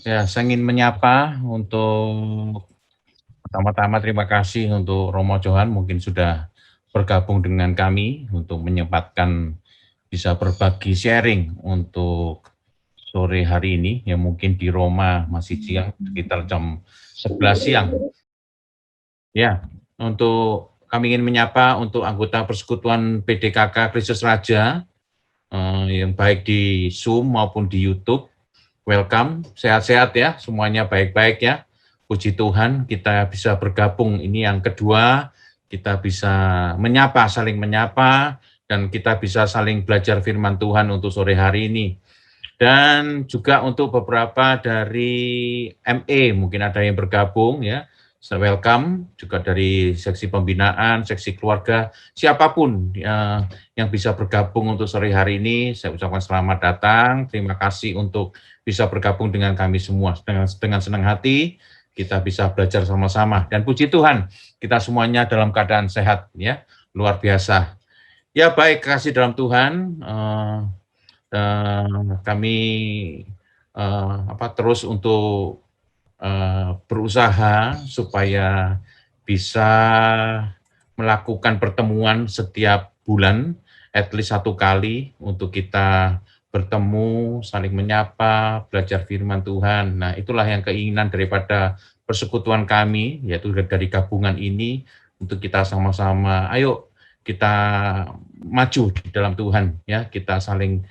Ya, saya ingin menyapa untuk pertama-tama terima kasih untuk Romo Johan mungkin sudah bergabung dengan kami untuk menyempatkan bisa berbagi sharing untuk sore hari ini yang mungkin di Roma masih siang sekitar jam 11 siang. Ya, untuk kami ingin menyapa untuk anggota Persekutuan PDKK Kristus Raja yang baik di Zoom maupun di YouTube. Welcome, sehat-sehat ya, semuanya baik-baik ya. Puji Tuhan, kita bisa bergabung. Ini yang kedua, kita bisa menyapa, saling menyapa, dan kita bisa saling belajar firman Tuhan untuk sore hari ini. Dan juga untuk beberapa dari ME, mungkin ada yang bergabung ya. Welcome juga dari seksi pembinaan, seksi keluarga, siapapun yang bisa bergabung untuk sore hari ini, saya ucapkan selamat datang. Terima kasih untuk bisa bergabung dengan kami semua. Dengan senang hati kita bisa belajar sama-sama. Dan puji Tuhan, kita semuanya dalam keadaan sehat ya, luar biasa. Ya baik, kasih dalam Tuhan. Kami terus untuk berusaha supaya bisa melakukan pertemuan setiap bulan, at least 1 kali untuk kita bertemu, saling menyapa, belajar firman Tuhan. Nah, itulah yang keinginan daripada persekutuan kami, yaitu dari gabungan ini, untuk kita sama-sama, ayo kita maju di dalam Tuhan, ya, kita saling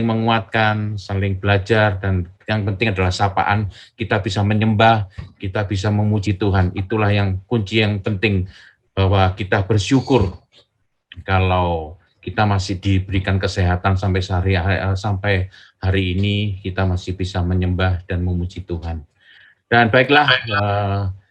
menguatkan, saling belajar, dan yang penting adalah sapaan, kita bisa menyembah, kita bisa memuji Tuhan. Itulah yang kunci yang penting, bahwa kita bersyukur kalau kita masih diberikan kesehatan sampai hari ini, kita masih bisa menyembah dan memuji Tuhan. Dan baiklah,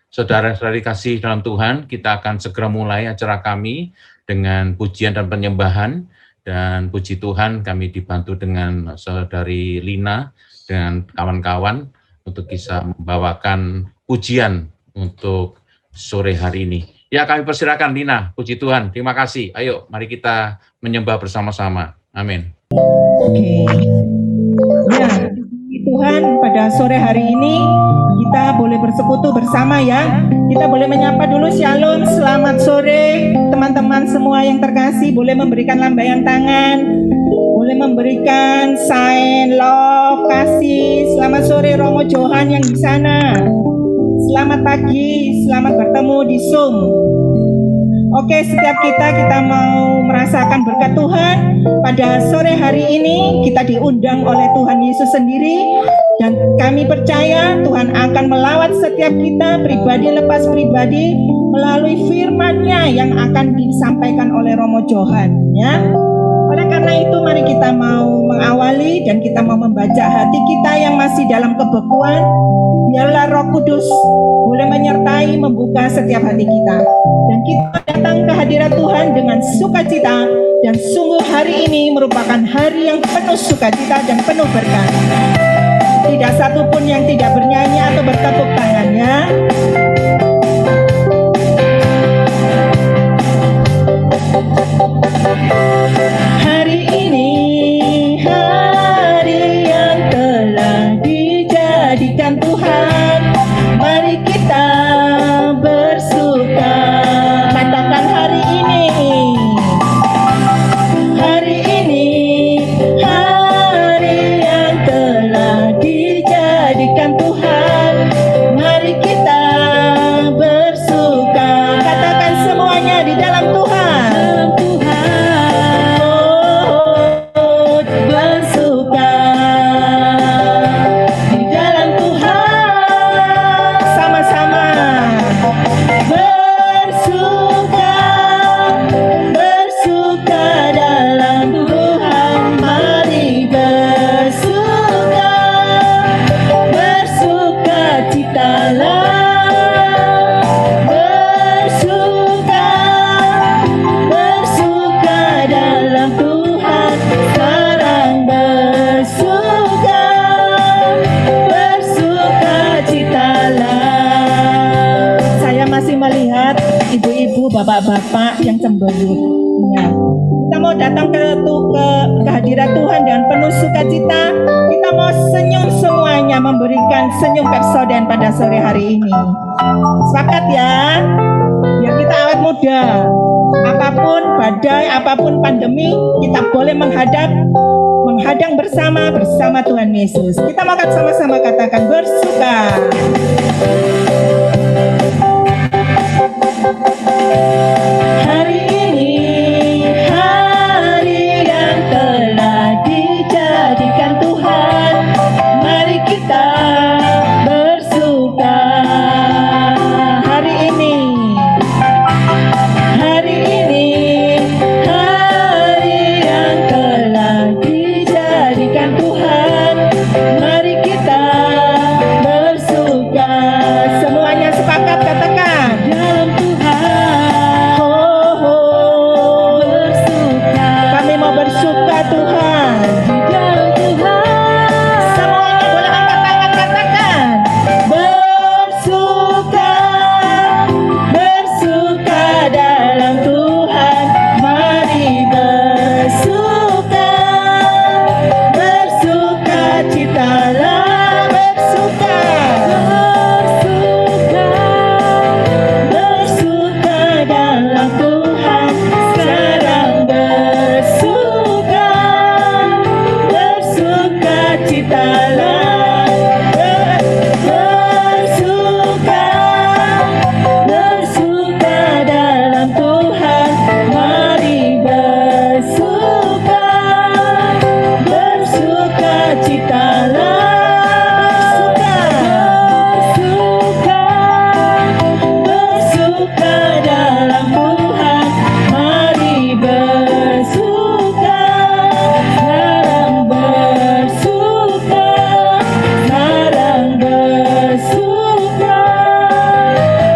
saudara-saudari kasih dalam Tuhan, kita akan segera mulai acara kami dengan pujian dan penyembahan. Dan puji Tuhan, kami dibantu dengan saudari Lina dan kawan-kawan untuk bisa membawakan pujian untuk sore hari ini. Ya, kami persilakan Lina, puji Tuhan, terima kasih. Ayo, mari kita menyembah bersama-sama. Amin. Oke. Ya, Tuhan, pada sore hari ini kita boleh bersekutu bersama ya. Kita boleh menyapa dulu, shalom, selamat sore teman-teman semua yang terkasih. Boleh memberikan lambaian tangan, boleh memberikan sign love, kasih. Selamat sore Romo Johan yang di sana. Selamat pagi, selamat bertemu di Zoom. Oke, setiap kita mau merasakan berkat Tuhan. Pada sore hari ini kita diundang oleh Tuhan Yesus sendiri, dan kami percaya Tuhan akan melawat setiap kita pribadi lepas pribadi melalui firman-Nya yang akan disampaikan oleh Romo Johan, ya. Oleh karena itu mari kita mau mengawali dan kita mau membaca hati kita yang masih dalam kebekuan. Biarlah Roh Kudus boleh menyertai membuka setiap hati kita, dan kita datang ke hadirat Tuhan dengan sukacita, dan sungguh hari ini merupakan hari yang penuh sukacita dan penuh berkat. Tidak satu pun yang tidak bernyanyi atau bertepuk tangannya. Hari ini hari yang telah dijadikan Tuhan, mari kita bersuka. Katakan hari ini hari yang telah dijadikan Tuhan, mari kita bersuka. Katakan semuanya di dalam Tuhan. Bersuka di dalam Tuhan, sama-sama bersuka dalam Tuhan, mari bersuka citalah, bersuka dalam Tuhan, sekarang bersuka citalah. Saya masih melihat ibu-ibu, bapak-bapak yang cemberut. Ya. Kita mau datang ke hadirat Tuhan dengan penuh sukacita. Kita mau senyum semuanya, hanya memberikan senyum Pepsodent pada sore hari ini. Sepakat ya? Biar kita awet muda. Apapun badai, apapun pandemi, kita boleh menghadang bersama Tuhan Yesus. Kita makan sama-sama, katakan bersuka. Hari ini hari yang telah dijadikan Tuhan, mari kita bersuka. Hari ini hari yang telah dijadikan Tuhan, mari kita bersuka. Semuanya sepakat, katakan dalam Tuhan. Bersuka. Kami mau bersuka Tuhan di dalam Tuhan. Semuanya boleh angkat tangan, katakan bersuka. Bersuka dalam Tuhan, mari bersuka. Bersuka citalah, bersuka. Bersuka dalam Tuhan, sekarang bersuka. Bersuka citalah, bersuka. Bersuka dalam Tuhan, mari bersuka. Bersuka citalah, bersuka. Bersuka dalam Tuhan, mari bersuka. Sekarang bersuka. Sekarang bersuka.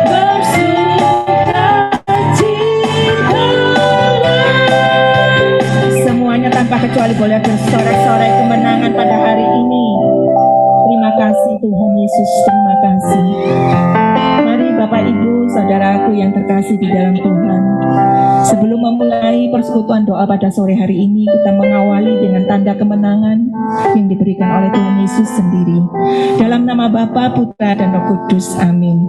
Bersuka citalah. Semuanya tanpa kecuali boleh bersorak-sorai kemenangan pada hari ini. Terima kasih Tuhan Yesus, terima kasih. Mari Bapak Ibu, saudaraku yang terkasih di dalam Tuhan, sebelum memulai persekutuan doa pada sore hari ini, kita mengawali dengan tanda kemenangan yang diberikan oleh Tuhan Yesus sendiri. Dalam nama Bapa, Putra, dan Roh Kudus. Amin.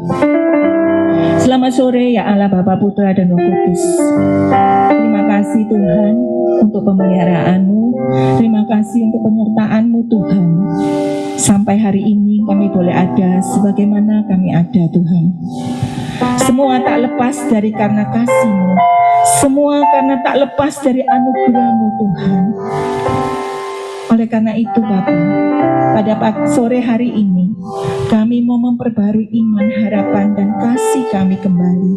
Selamat sore ya Allah, Bapa, Putra, dan Roh Kudus. Terima kasih Tuhan untuk pemeliharaan-Mu. Terima kasih untuk penyertaan-Mu Tuhan. Sampai hari ini kami boleh ada sebagaimana kami ada Tuhan. Semua tak lepas dari karena kasih-Mu. Semua karena tak lepas dari anugerah-Mu Tuhan. Oleh karena itu Bapa, pada sore hari ini kami mau memperbarui iman, harapan, dan kasih kami kembali.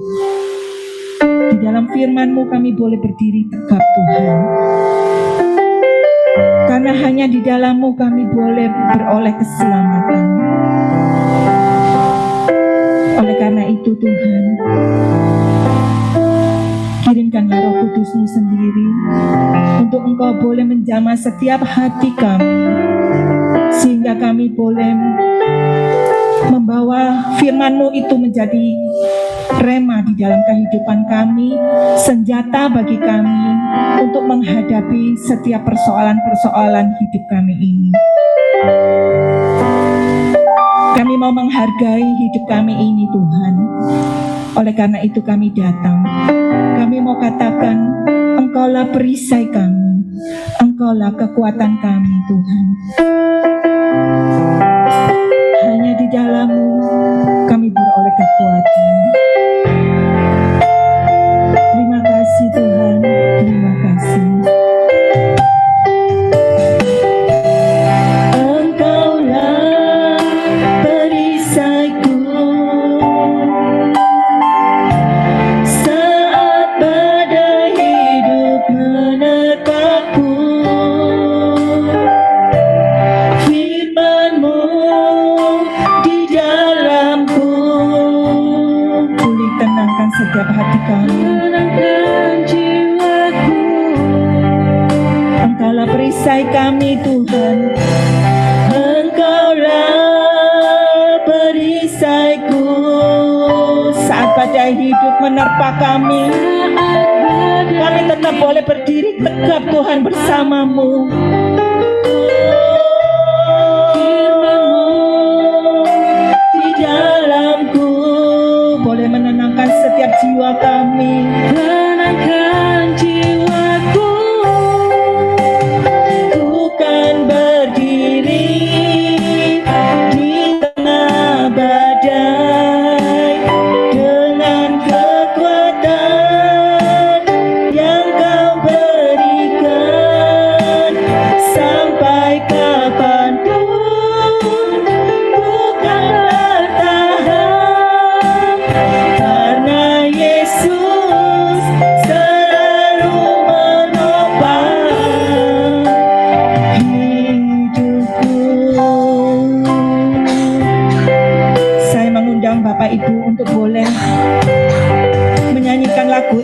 Di dalam firman-Mu kami boleh berdiri tegap Tuhan. Karena hanya di dalam-Mu kami boleh beroleh keselamatan. Oleh karena itu Tuhan, kirimkanlah Roh Kudus-Mu sendiri untuk Engkau boleh menjamah setiap hati kami, sehingga kami boleh membawa firman-Mu itu menjadi rema di dalam kehidupan kami, senjata bagi kami untuk menghadapi setiap persoalan-persoalan hidup kami ini. Kami mau menghargai hidup kami ini Tuhan. Oleh karena itu kami datang. Kami mau katakan, Engkaulah perisai kami, Engkaulah kekuatan kami Tuhan. Hanya di dalam-Mu kami beroleh kekuatan. Terima kasih Tuhan, terima kasih. Engkaulah perisaiku saat badai hidup menerpaku. Firman-Mu di dalamku, pulih tenangkan setiap hati kami. Engkaulah perisai kami Tuhan. Engkaulah perisaiku saat badai hidup menerpa kami. Kami tetap boleh berdiri tegap Tuhan bersama-Mu. Firman-Mu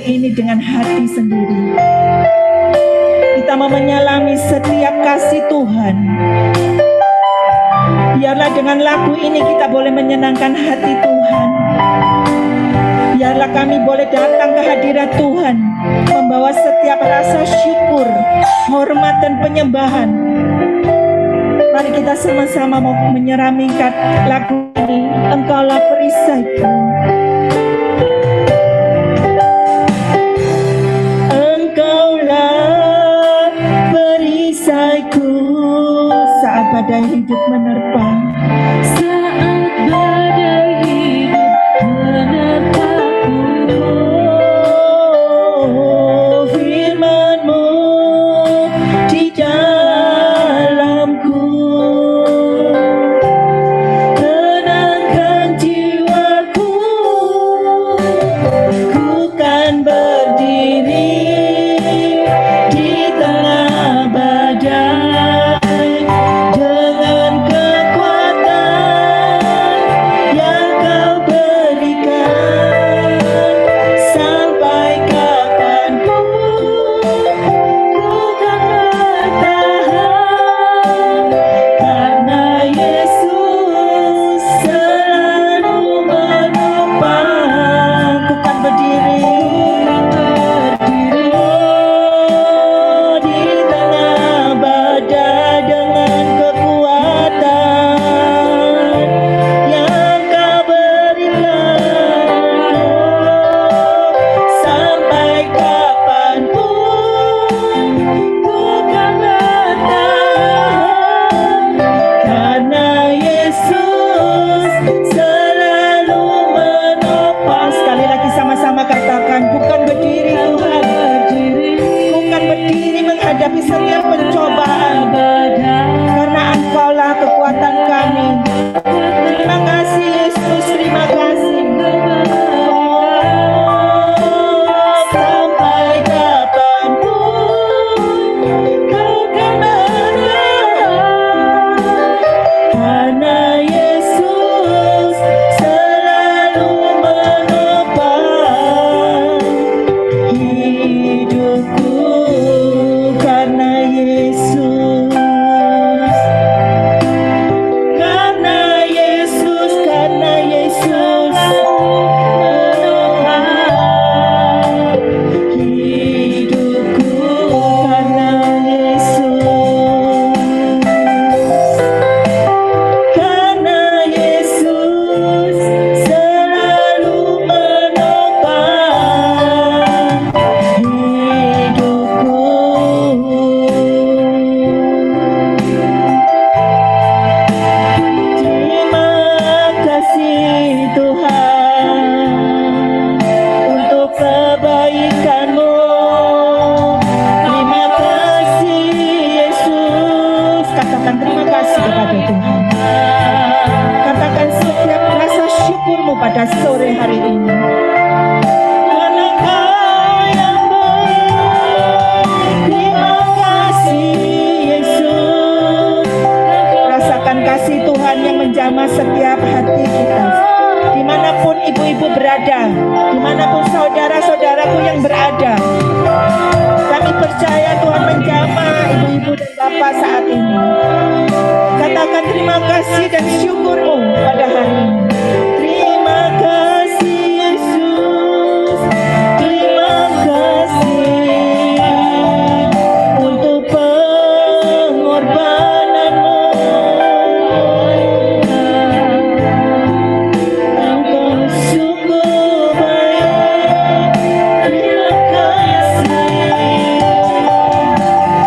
ini dengan hati sendiri. Kita mau menyalami setiap kasih Tuhan. Biarlah dengan lagu ini kita boleh menyenangkan hati Tuhan. Biarlah kami boleh datang ke hadirat Tuhan, membawa setiap rasa syukur, hormat dan penyembahan. Mari kita sama-sama mau menyeramikan lagu ini. Engkaulah perisaiku, Engkaulah perisaiku saat badai hidup menerpa. Saat badai hidup menerpaku, Oh, firman-Mu di dalamku, tenangkan jiwaku, ku kan berdiri di tengah badai dengan kekuatan yang Kau berikan. Sampai kapanpun ku kan bertahan, karena Yesus selalu menopang. Ku kan berdiri oh, di tengah badai dengan kekuatan yang Kau berikan. Sampai kapanpun ku kan bertahan, karena Yesus selalu menopang. Sekali lagi sama-sama katakan, bukan berdiri Tuhan, bukan berdiri menghadapi setiap pencobaan, karena Engkaulah kekuatan kami. Terima kasih Yesus, terima kasih. Oh, sampai kapanpun Kau kan bertahan, karena Yesus selalu menopang hidupku. Karena Yesus, karena Yesus, karena Yesus menopang hidupku. Karena Yesus, karena Yesus selalu menopang hidupku. Terima kasih Tuhan untuk kebaikan-Mu. Terima kasih Yesus. Katakan terima kasih kepada Tuhan. Katakan setiap rasa syukur-Mu pada sore hari ini. Karena Kau yang baik. Terima kasih Yesus. Rasakan kasih Tuhan yang menjamah setiap hati kita. Dimanapun ibu-ibu berada, dimanapun saudara-saudaraku yang berada, kami percaya Tuhan menjamah ibu-ibu dan bapak saat ini. Katakan terima kasih dan syukur-Mu pada hari ini. Terima kasih Yesus, terima kasih untuk pengorbanan-Mu. Engkau sungguh baik. Terima kasih,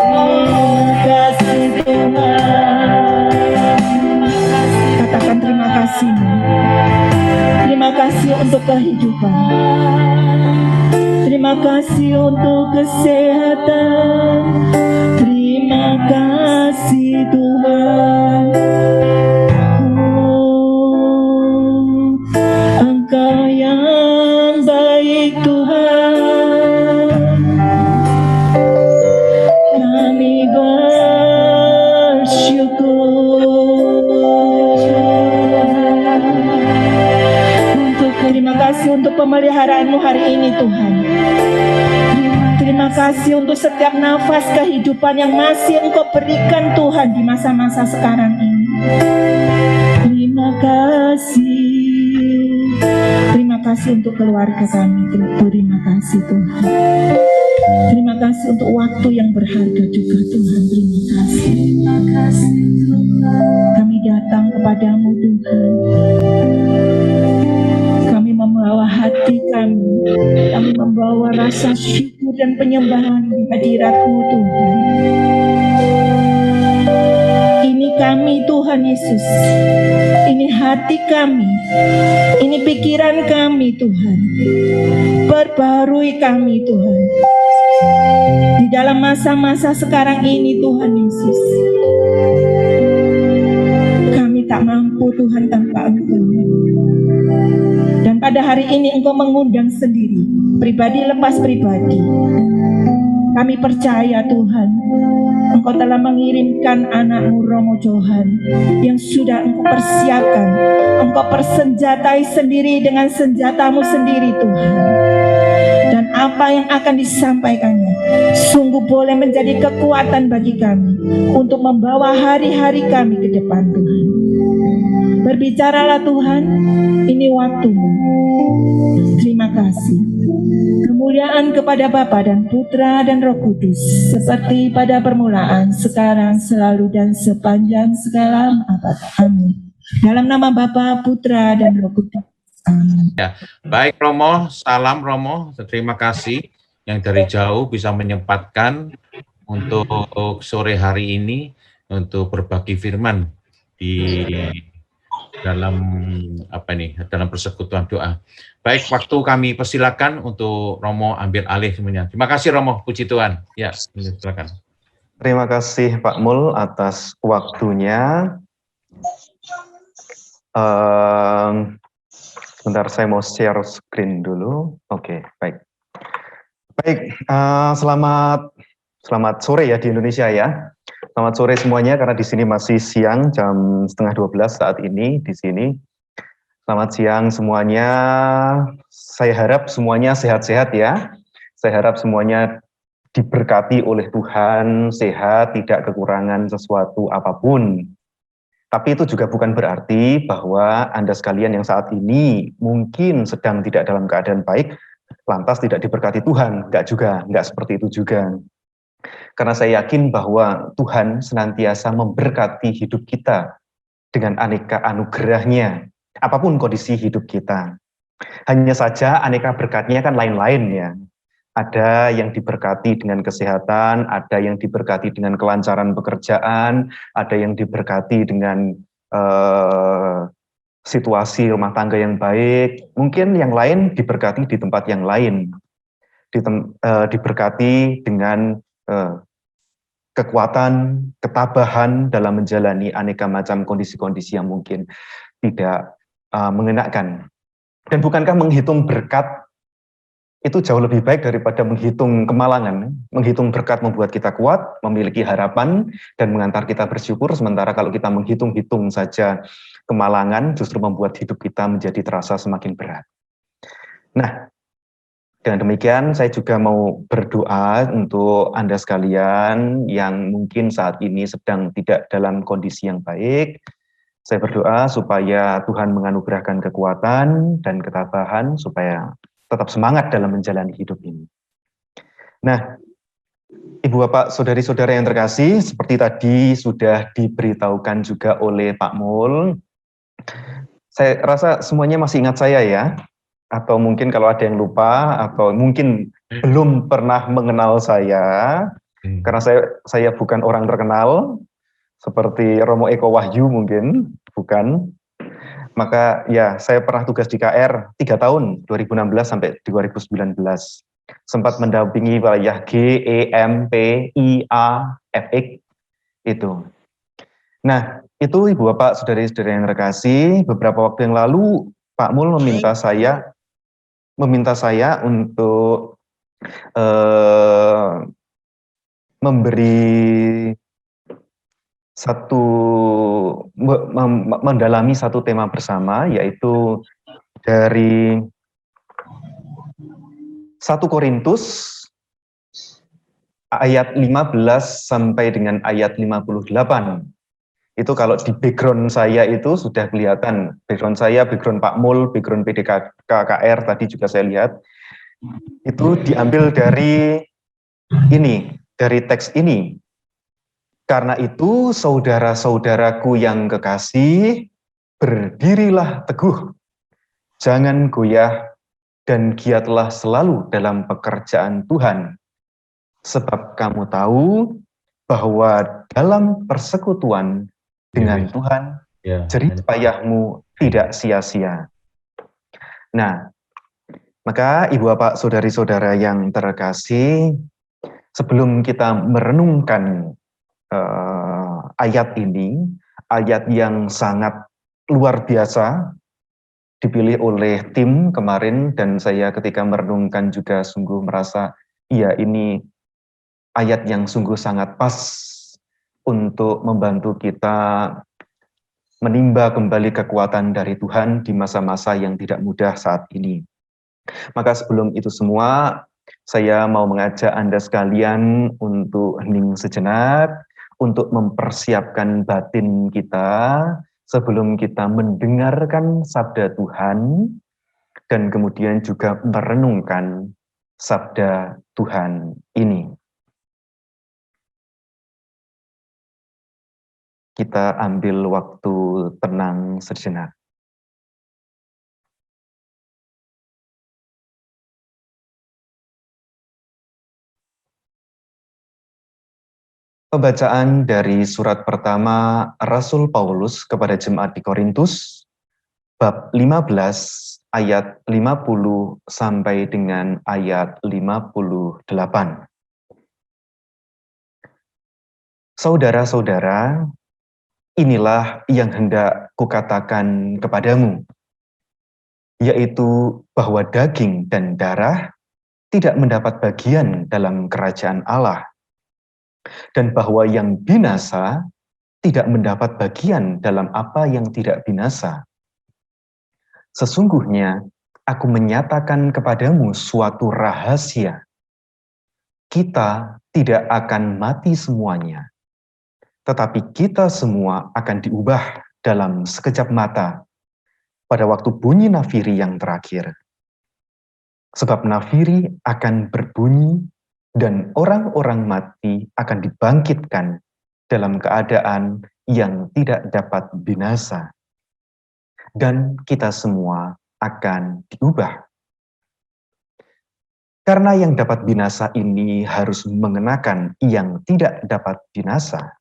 terima kasih Tuhan. Katakan terima kasih. Terima kasih untuk kehidupan. Terima kasih untuk kesehatan. Terima kasih Tuhan. Oh, Engkau yang baik Tuhan. Kami bersyukur. Terima kasih untuk pemeliharaan-Mu hari ini Tuhan. Terima kasih untuk setiap nafas kehidupan yang masih Engkau berikan Tuhan di masa-masa sekarang ini. Terima kasih. Terima kasih untuk keluarga kami. Terima kasih Tuhan. Terima kasih untuk waktu yang berharga juga Tuhan. Terima kasih. Terima kasih Tuhan. Kami datang kepadamu Tuhan. Kami membawa hati kami. Kami membawa rasa syukur dan penyembahan di hadirat-Mu Tuhan. Ini kami Tuhan Yesus. Ini hati kami. Ini pikiran kami Tuhan. Perbarui kami Tuhan. Di dalam masa-masa sekarang ini Tuhan Yesus. Kami tak mampu Tuhan tanpa Engkau. Dan pada hari ini Engkau mengundang sendiri, pribadi lepas pribadi. Kami percaya Tuhan, Engkau telah mengirimkan anak-Mu Romo Johan yang sudah Engkau persiapkan. Engkau persenjatai sendiri dengan senjata-Mu sendiri Tuhan. Dan apa yang akan disampaikannya sungguh boleh menjadi kekuatan bagi kami untuk membawa hari-hari kami ke depan Tuhan. Berbicaralah Tuhan, ini waktu-Mu. Terima kasih. Kemuliaan kepada Bapa dan Putra dan Roh Kudus, seperti pada permulaan, sekarang, selalu, dan sepanjang segala abad. Amin. Dalam nama Bapa, Putra, dan Roh Kudus. Amin. Ya, baik Romo, salam Romo. Terima kasih yang dari jauh bisa menyempatkan untuk sore hari ini untuk berbagi firman di dalam dalam persekutuan doa. Baik, waktu kami persilakan untuk Romo ambil alih semuanya. Terima kasih Romo, puji Tuhan. Ya, silakan. Terima kasih Pak Mul atas waktunya. Sebentar, saya mau share screen dulu. Oke, baik. Baik, selamat sore ya di Indonesia ya. Selamat sore semuanya, karena di sini masih siang, jam 11:30 saat ini di sini. Selamat siang semuanya. Saya harap semuanya sehat-sehat ya. Saya harap semuanya diberkati oleh Tuhan, sehat, tidak kekurangan sesuatu apapun. Tapi itu juga bukan berarti bahwa Anda sekalian yang saat ini mungkin sedang tidak dalam keadaan baik, lantas tidak diberkati Tuhan. Enggak seperti itu juga. Karena saya yakin bahwa Tuhan senantiasa memberkati hidup kita dengan aneka anugerahnya, apapun kondisi hidup kita. Hanya saja aneka berkatnya kan lain-lain ya. Ada yang diberkati dengan kesehatan, ada yang diberkati dengan kelancaran pekerjaan, ada yang diberkati dengan situasi rumah tangga yang baik. Mungkin yang lain diberkati di tempat yang lain, diberkati dengan kekuatan, ketabahan dalam menjalani aneka macam kondisi-kondisi yang mungkin tidak mengenakan. Dan bukankah menghitung berkat itu jauh lebih baik daripada menghitung kemalangan? Menghitung berkat membuat kita kuat, memiliki harapan, dan mengantar kita bersyukur, sementara kalau kita menghitung-hitung saja kemalangan, justru membuat hidup kita menjadi terasa semakin berat. Nah, dengan demikian, saya juga mau berdoa untuk Anda sekalian yang mungkin saat ini sedang tidak dalam kondisi yang baik. Saya berdoa supaya Tuhan menganugerahkan kekuatan dan ketabahan supaya tetap semangat dalam menjalani hidup ini. Nah, Ibu Bapak, saudari-saudara yang terkasih, seperti tadi sudah diberitahukan juga oleh Pak Mul, saya rasa semuanya masih ingat saya ya. Atau mungkin kalau ada yang lupa, atau mungkin belum pernah mengenal saya, karena saya bukan orang terkenal, seperti Romo Eko Wahyu mungkin, bukan. Maka ya, saya pernah tugas di KR 3 tahun, 2016 sampai 2019. Sempat mendampingi wilayah G, E, M, P, I, A, FX, itu. Nah, itu Ibu Bapak, saudari-saudari yang terkasih, beberapa waktu yang lalu, Pak Mul meminta saya untuk memberi mendalami satu tema bersama, yaitu dari 1 Korintus ayat 15 sampai dengan ayat 58. Itu kalau di background saya itu sudah kelihatan. Background saya, background Pak Mul, background PDKKR tadi juga saya lihat. Itu diambil dari ini, dari teks ini. Karena itu, saudara-saudaraku yang kekasih, berdirilah teguh, jangan goyah, dan giatlah selalu dalam pekerjaan Tuhan. Sebab kamu tahu bahwa dalam persekutuan dengan Tuhan, jerih payahmu tidak sia-sia. Nah, maka Ibu Bapak, saudari-saudara yang terkasih, sebelum kita merenungkan ayat ini, ayat yang sangat luar biasa, dipilih oleh tim kemarin, dan saya ketika merenungkan juga sungguh merasa, iya ini ayat yang sungguh sangat pas untuk membantu kita menimba kembali kekuatan dari Tuhan di masa-masa yang tidak mudah saat ini. Maka sebelum itu semua, saya mau mengajak Anda sekalian untuk hening sejenak, untuk mempersiapkan batin kita sebelum kita mendengarkan sabda Tuhan, dan kemudian juga merenungkan sabda Tuhan ini. Kita ambil waktu tenang sejenak. Pembacaan dari surat pertama Rasul Paulus kepada jemaat di Korintus, bab 15 ayat 50 sampai dengan ayat 58. Saudara-saudara, inilah yang hendak kukatakan kepadamu, yaitu bahwa daging dan darah tidak mendapat bagian dalam kerajaan Allah, dan bahwa yang binasa tidak mendapat bagian dalam apa yang tidak binasa. Sesungguhnya aku menyatakan kepadamu suatu rahasia. Kita tidak akan mati semuanya, tetapi kita semua akan diubah dalam sekejap mata pada waktu bunyi nafiri yang terakhir. Sebab nafiri akan berbunyi dan orang-orang mati akan dibangkitkan dalam keadaan yang tidak dapat binasa. Dan kita semua akan diubah. Karena yang dapat binasa ini harus mengenakan yang tidak dapat binasa.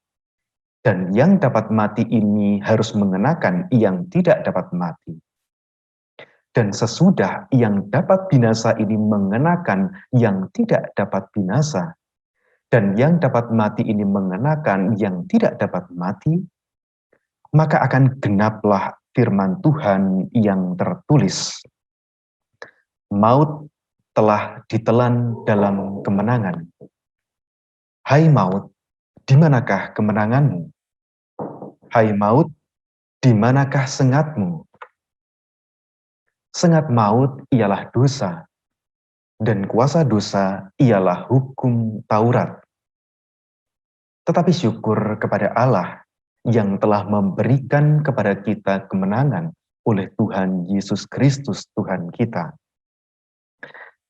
Dan yang dapat mati ini harus mengenakan yang tidak dapat mati. Dan sesudah yang dapat binasa ini mengenakan yang tidak dapat binasa, dan yang dapat mati ini mengenakan yang tidak dapat mati, maka akan genaplah firman Tuhan yang tertulis. Maut telah ditelan dalam kemenangan. Hai maut, di manakah kemenanganmu? Hai maut, di manakah sengatmu? Sengat maut ialah dosa, dan kuasa dosa ialah hukum Taurat. Tetapi syukur kepada Allah yang telah memberikan kepada kita kemenangan oleh Tuhan Yesus Kristus Tuhan kita.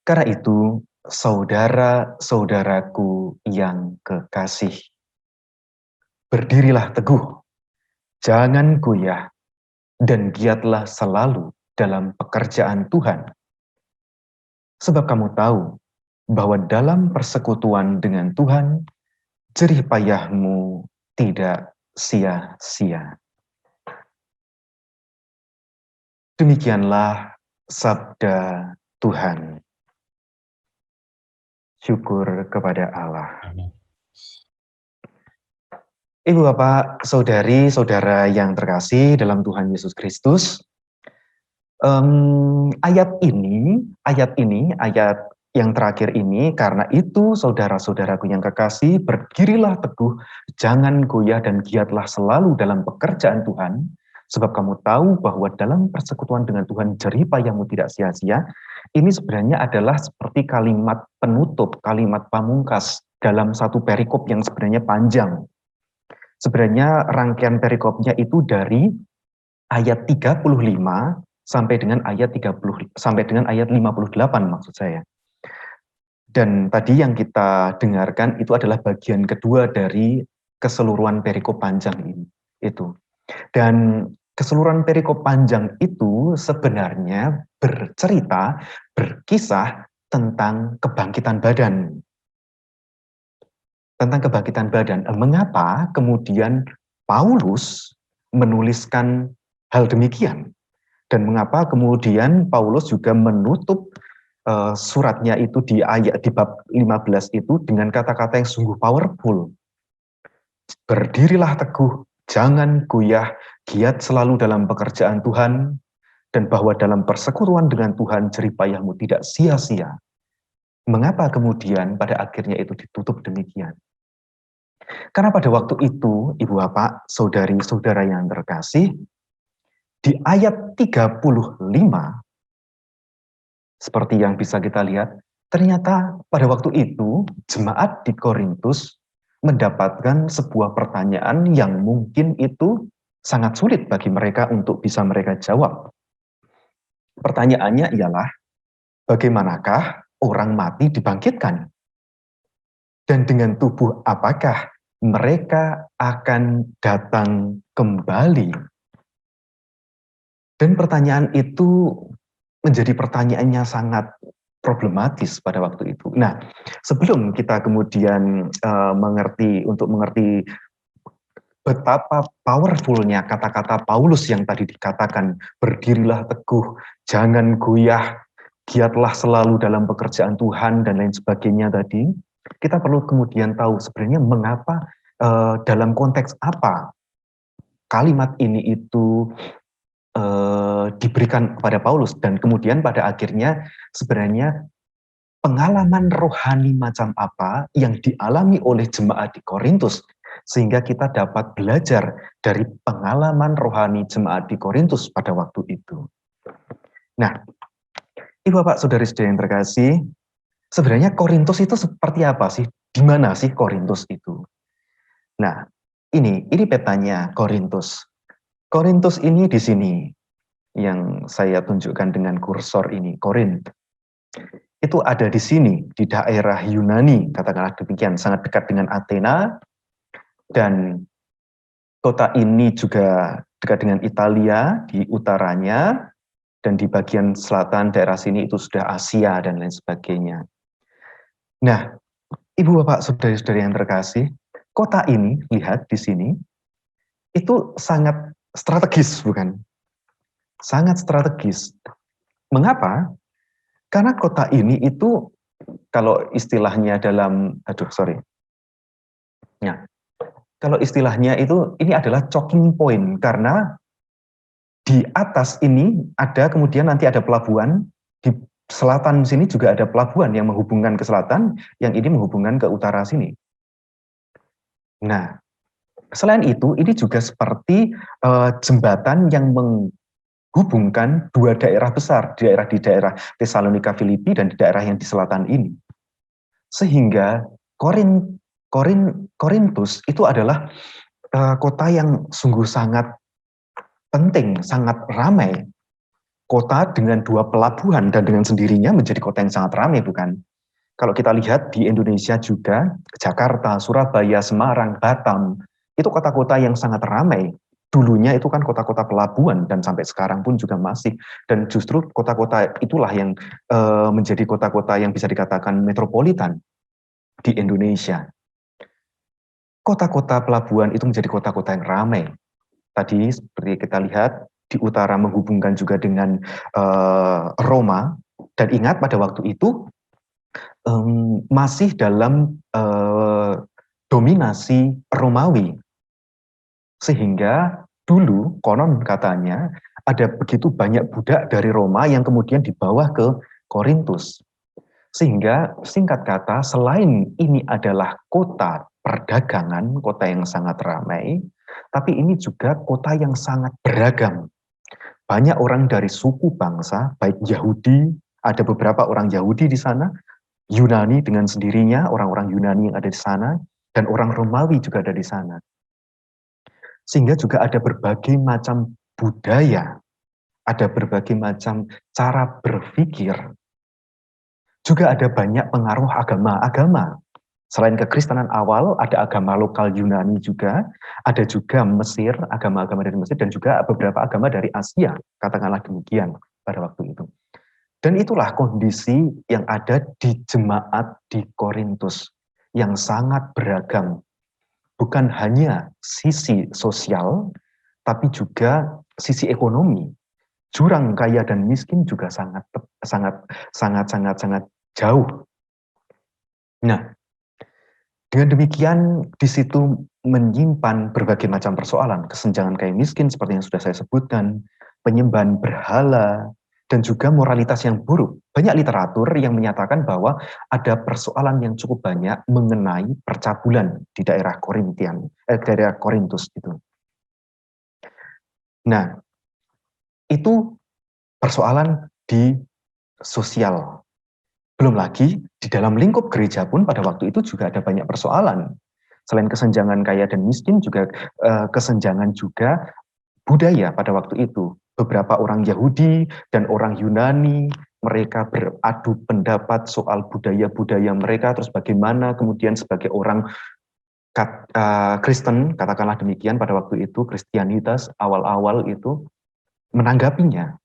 Karena itu, saudara-saudaraku yang kekasih, berdirilah teguh, jangan goyah, dan giatlah selalu dalam pekerjaan Tuhan. Sebab kamu tahu bahwa dalam persekutuan dengan Tuhan, jerih payahmu tidak sia-sia. Demikianlah sabda Tuhan. Syukur kepada Allah. Ibu Bapak, saudari, saudara yang terkasih dalam Tuhan Yesus Kristus, ayat yang terakhir ini, karena itu saudara-saudaraku yang kekasih, berdirilah teguh, jangan goyah dan giatlah selalu dalam pekerjaan Tuhan, sebab kamu tahu bahwa dalam persekutuan dengan Tuhan jerih payahmu tidak sia-sia. Ini sebenarnya adalah seperti kalimat penutup, kalimat pamungkas dalam satu perikop yang sebenarnya panjang. Sebenarnya rangkaian perikopnya itu dari ayat 35 sampai dengan ayat 58 maksud saya. Dan tadi yang kita dengarkan itu adalah bagian kedua dari keseluruhan perikop panjang ini. Dan keseluruhan perikop panjang itu sebenarnya berkisah tentang kebangkitan badan. Mengapa kemudian Paulus menuliskan hal demikian? Dan mengapa kemudian Paulus juga menutup suratnya itu di bab 15 itu dengan kata-kata yang sungguh powerful. Berdirilah teguh, jangan goyah, giat selalu dalam pekerjaan Tuhan, dan bahwa dalam persekutuan dengan Tuhan jeripayahmu tidak sia-sia. Mengapa kemudian pada akhirnya itu ditutup demikian? Karena pada waktu itu, Ibu Bapak, saudari-saudara yang terkasih, di ayat 35, seperti yang bisa kita lihat, ternyata pada waktu itu jemaat di Korintus mendapatkan sebuah pertanyaan yang mungkin itu sangat sulit bagi mereka untuk bisa mereka jawab. Pertanyaannya ialah, bagaimanakah orang mati dibangkitkan? Dan dengan tubuh apakah mereka akan datang kembali? Dan pertanyaan itu menjadi pertanyaannya sangat problematis pada waktu itu. Nah, sebelum kita kemudian mengerti betapa powerfulnya kata-kata Paulus yang tadi dikatakan, berdirilah teguh, jangan goyah, giatlah selalu dalam pekerjaan Tuhan, dan lain sebagainya tadi, kita perlu kemudian tahu sebenarnya mengapa, dalam konteks apa kalimat ini itu diberikan kepada Paulus, dan kemudian pada akhirnya sebenarnya pengalaman rohani macam apa yang dialami oleh jemaat di Korintus sehingga kita dapat belajar dari pengalaman rohani jemaat di Korintus pada waktu itu. Nah, Ibu Bapak, saudari-saudari yang terkasih, sebenarnya Korintus itu seperti apa sih? Di mana sih Korintus itu? Nah, ini petanya Korintus. Korintus ini di sini yang saya tunjukkan dengan kursor ini, Korint. Itu ada di sini, di daerah Yunani, katakanlah demikian, sangat dekat dengan Athena, dan kota ini juga dekat dengan Italia di utaranya, dan di bagian selatan daerah sini itu sudah Asia dan lain sebagainya. Nah, Ibu Bapak, saudari-saudari yang terkasih, kota ini, lihat di sini, itu sangat strategis, bukan? Sangat strategis. Mengapa? Karena kota ini itu, kalau istilahnya kalau istilahnya itu, ini adalah choking point, karena di atas ini ada kemudian nanti ada pelabuhan, di selatan sini juga ada pelabuhan yang menghubungkan ke selatan, yang ini menghubungkan ke utara sini. Nah, selain itu, ini juga seperti jembatan yang menghubungkan dua daerah besar, di daerah Tesalonika Filipi dan di daerah yang di selatan ini. Sehingga Korintus itu adalah kota yang sungguh sangat penting, sangat ramai. Kota dengan dua pelabuhan dan dengan sendirinya menjadi kota yang sangat ramai, bukan? Kalau kita lihat di Indonesia juga, Jakarta, Surabaya, Semarang, Batam, itu kota-kota yang sangat ramai. Dulunya itu kan kota-kota pelabuhan dan sampai sekarang pun juga masih. Dan justru kota-kota itulah yang menjadi kota-kota yang bisa dikatakan metropolitan di Indonesia. Kota-kota pelabuhan itu menjadi kota-kota yang ramai. Tadi seperti kita lihat di utara menghubungkan juga dengan Roma, dan ingat pada waktu itu masih dalam dominasi Romawi, sehingga dulu konon katanya ada begitu banyak budak dari Roma yang kemudian dibawa ke Korintus, sehingga singkat kata selain ini adalah kota perdagangan, kota yang sangat ramai, tapi ini juga kota yang sangat beragam. Banyak orang dari suku bangsa, baik Yahudi, ada beberapa orang Yahudi di sana, Yunani dengan sendirinya, orang-orang Yunani yang ada di sana, dan orang Romawi juga ada di sana. Sehingga juga ada berbagai macam budaya, ada berbagai macam cara berpikir. Juga ada banyak pengaruh agama-agama. Selain kekristenan awal, ada agama lokal Yunani juga, ada juga Mesir, agama-agama dari Mesir, dan juga beberapa agama dari Asia, katakanlah demikian pada waktu itu. Dan itulah kondisi yang ada di jemaat di Korintus, yang sangat beragam. Bukan hanya sisi sosial, tapi juga sisi ekonomi. Jurang kaya dan miskin juga sangat jauh. Nah, dengan demikian di situ menyimpan berbagai macam persoalan, kesenjangan kaya miskin seperti yang sudah saya sebutkan, penyembahan berhala, dan juga moralitas yang buruk. Banyak literatur yang menyatakan bahwa ada persoalan yang cukup banyak mengenai percabulan di daerah Korintus itu. Nah, itu persoalan di sosial. Belum lagi di dalam lingkup gereja pun pada waktu itu juga ada banyak persoalan. Selain kesenjangan kaya dan miskin, juga kesenjangan juga budaya pada waktu itu. Beberapa orang Yahudi dan orang Yunani, mereka beradu pendapat soal budaya-budaya mereka, terus bagaimana kemudian sebagai orang Kristen, katakanlah demikian pada waktu itu, Kristianitas awal-awal itu menanggapinya.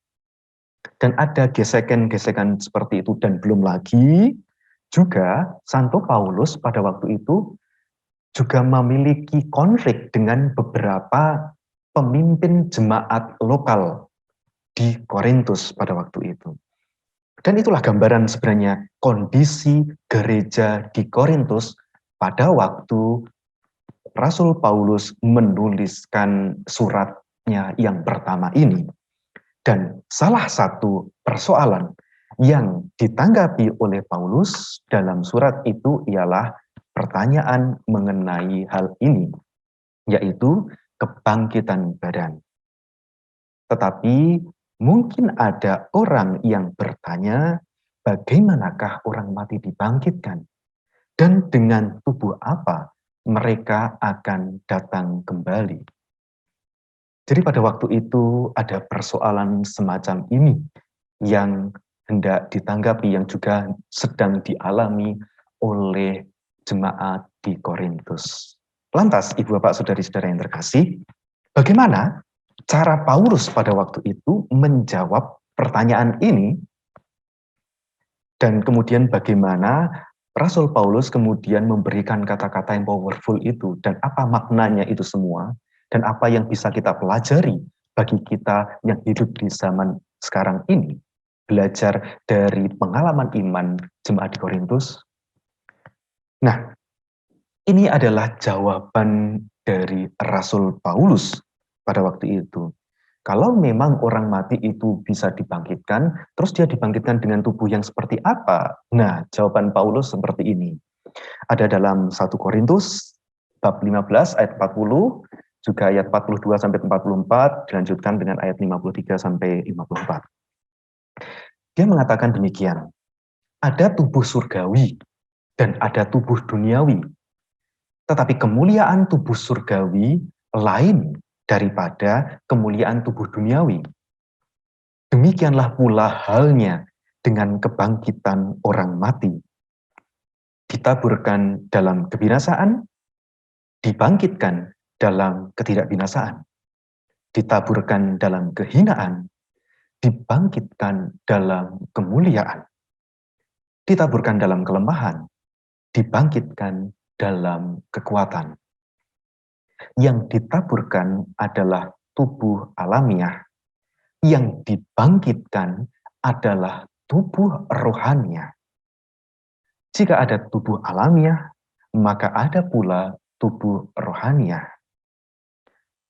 Dan ada gesekan-gesekan seperti itu, dan belum lagi juga Santo Paulus pada waktu itu juga memiliki konflik dengan beberapa pemimpin jemaat lokal di Korintus pada waktu itu. Dan itulah gambaran sebenarnya kondisi gereja di Korintus pada waktu Rasul Paulus menuliskan suratnya yang pertama ini. Dan salah satu persoalan yang ditanggapi oleh Paulus dalam surat itu ialah pertanyaan mengenai hal ini, yaitu kebangkitan badan. Tetapi mungkin ada orang yang bertanya, bagaimanakah orang mati dibangkitkan? Dan dengan tubuh apa mereka akan datang kembali? Jadi pada waktu itu ada persoalan semacam ini yang hendak ditanggapi, yang juga sedang dialami oleh jemaat di Korintus. Lantas, Ibu Bapak Saudari-saudara yang terkasih, bagaimana cara Paulus pada waktu itu menjawab pertanyaan ini? Dan kemudian bagaimana Rasul Paulus kemudian memberikan kata-kata yang powerful itu, dan apa maknanya itu semua, dan apa yang bisa kita pelajari bagi kita yang hidup di zaman sekarang ini, belajar dari pengalaman iman jemaat di Korintus. Nah, ini adalah jawaban dari Rasul Paulus pada waktu itu. Kalau memang orang mati itu bisa dibangkitkan, terus dia dibangkitkan dengan tubuh yang seperti apa? Nah, jawaban Paulus seperti ini. Ada dalam 1 Korintus bab 15 ayat 40, juga ayat 42 sampai 44, dilanjutkan dengan ayat 53 sampai 54. Dia mengatakan demikian, ada tubuh surgawi dan ada tubuh duniawi. Tetapi kemuliaan tubuh surgawi lain daripada kemuliaan tubuh duniawi. Demikianlah pula halnya dengan kebangkitan orang mati. Ditaburkan dalam kebinasaan, dibangkitkan dalam ketidakbinasaan. Ditaburkan dalam kehinaan, dibangkitkan dalam kemuliaan. Ditaburkan dalam kelemahan, dibangkitkan dalam kekuatan. Yang ditaburkan adalah tubuh alamiah, yang dibangkitkan adalah tubuh rohaniah. Jika ada tubuh alamiah, maka ada pula tubuh rohaniah.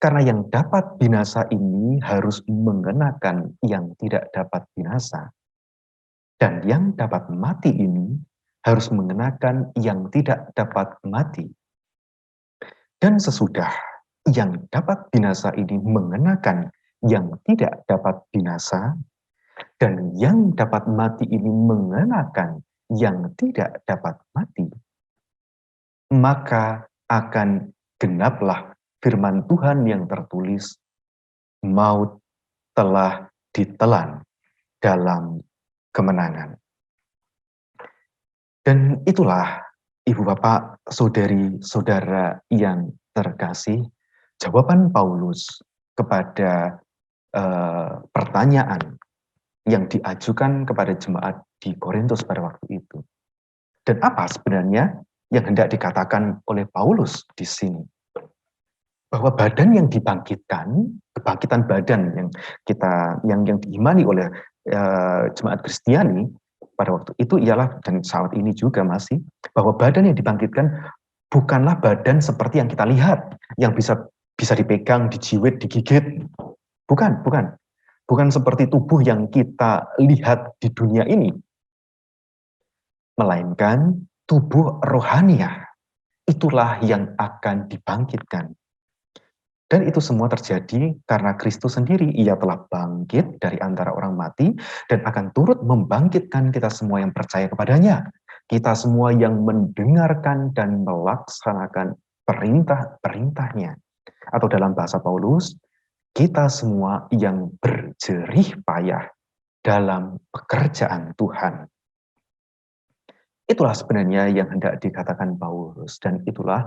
Karena yang dapat binasa ini harus mengenakan yang tidak dapat binasa. Dan yang dapat mati ini harus mengenakan yang tidak dapat mati. Dan sesudah yang dapat binasa ini mengenakan yang tidak dapat binasa, dan yang dapat mati ini mengenakan yang tidak dapat mati, maka akan genaplah firman Tuhan yang tertulis, maut telah ditelan dalam kemenangan. Dan itulah Ibu Bapak, saudari-saudara yang terkasih, jawaban Paulus kepada pertanyaan yang diajukan kepada jemaat di Korintus pada waktu itu. Dan apa sebenarnya yang hendak dikatakan oleh Paulus di sini? Bahwa badan yang dibangkitkan, kebangkitan badan yang diimani oleh jemaat Kristiani pada waktu itu ialah, dan saat ini juga masih, bahwa badan yang dibangkitkan bukanlah badan seperti yang kita lihat, yang bisa dipegang, dijiwit, digigit. Bukan seperti tubuh yang kita lihat di dunia ini, melainkan tubuh rohaniah. Itulah yang akan dibangkitkan. Dan itu semua terjadi karena Kristus sendiri, ia telah bangkit dari antara orang mati dan akan turut membangkitkan kita semua yang percaya kepadanya. Kita semua yang mendengarkan dan melaksanakan perintah-perintahnya. Atau dalam bahasa Paulus, kita semua yang berjerih payah dalam pekerjaan Tuhan. Itulah sebenarnya yang hendak dikatakan Paulus, dan itulah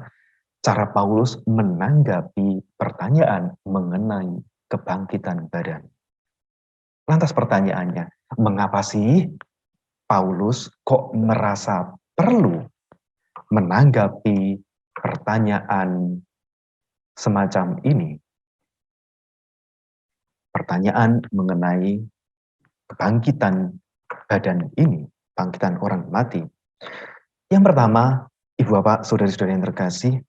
cara Paulus menanggapi pertanyaan mengenai kebangkitan badan. Lantas pertanyaannya, mengapa sih Paulus kok merasa perlu menanggapi pertanyaan semacam ini? Pertanyaan mengenai kebangkitan badan ini, bangkitan orang mati. Yang pertama, Ibu Bapak, saudari-saudari yang terkasih,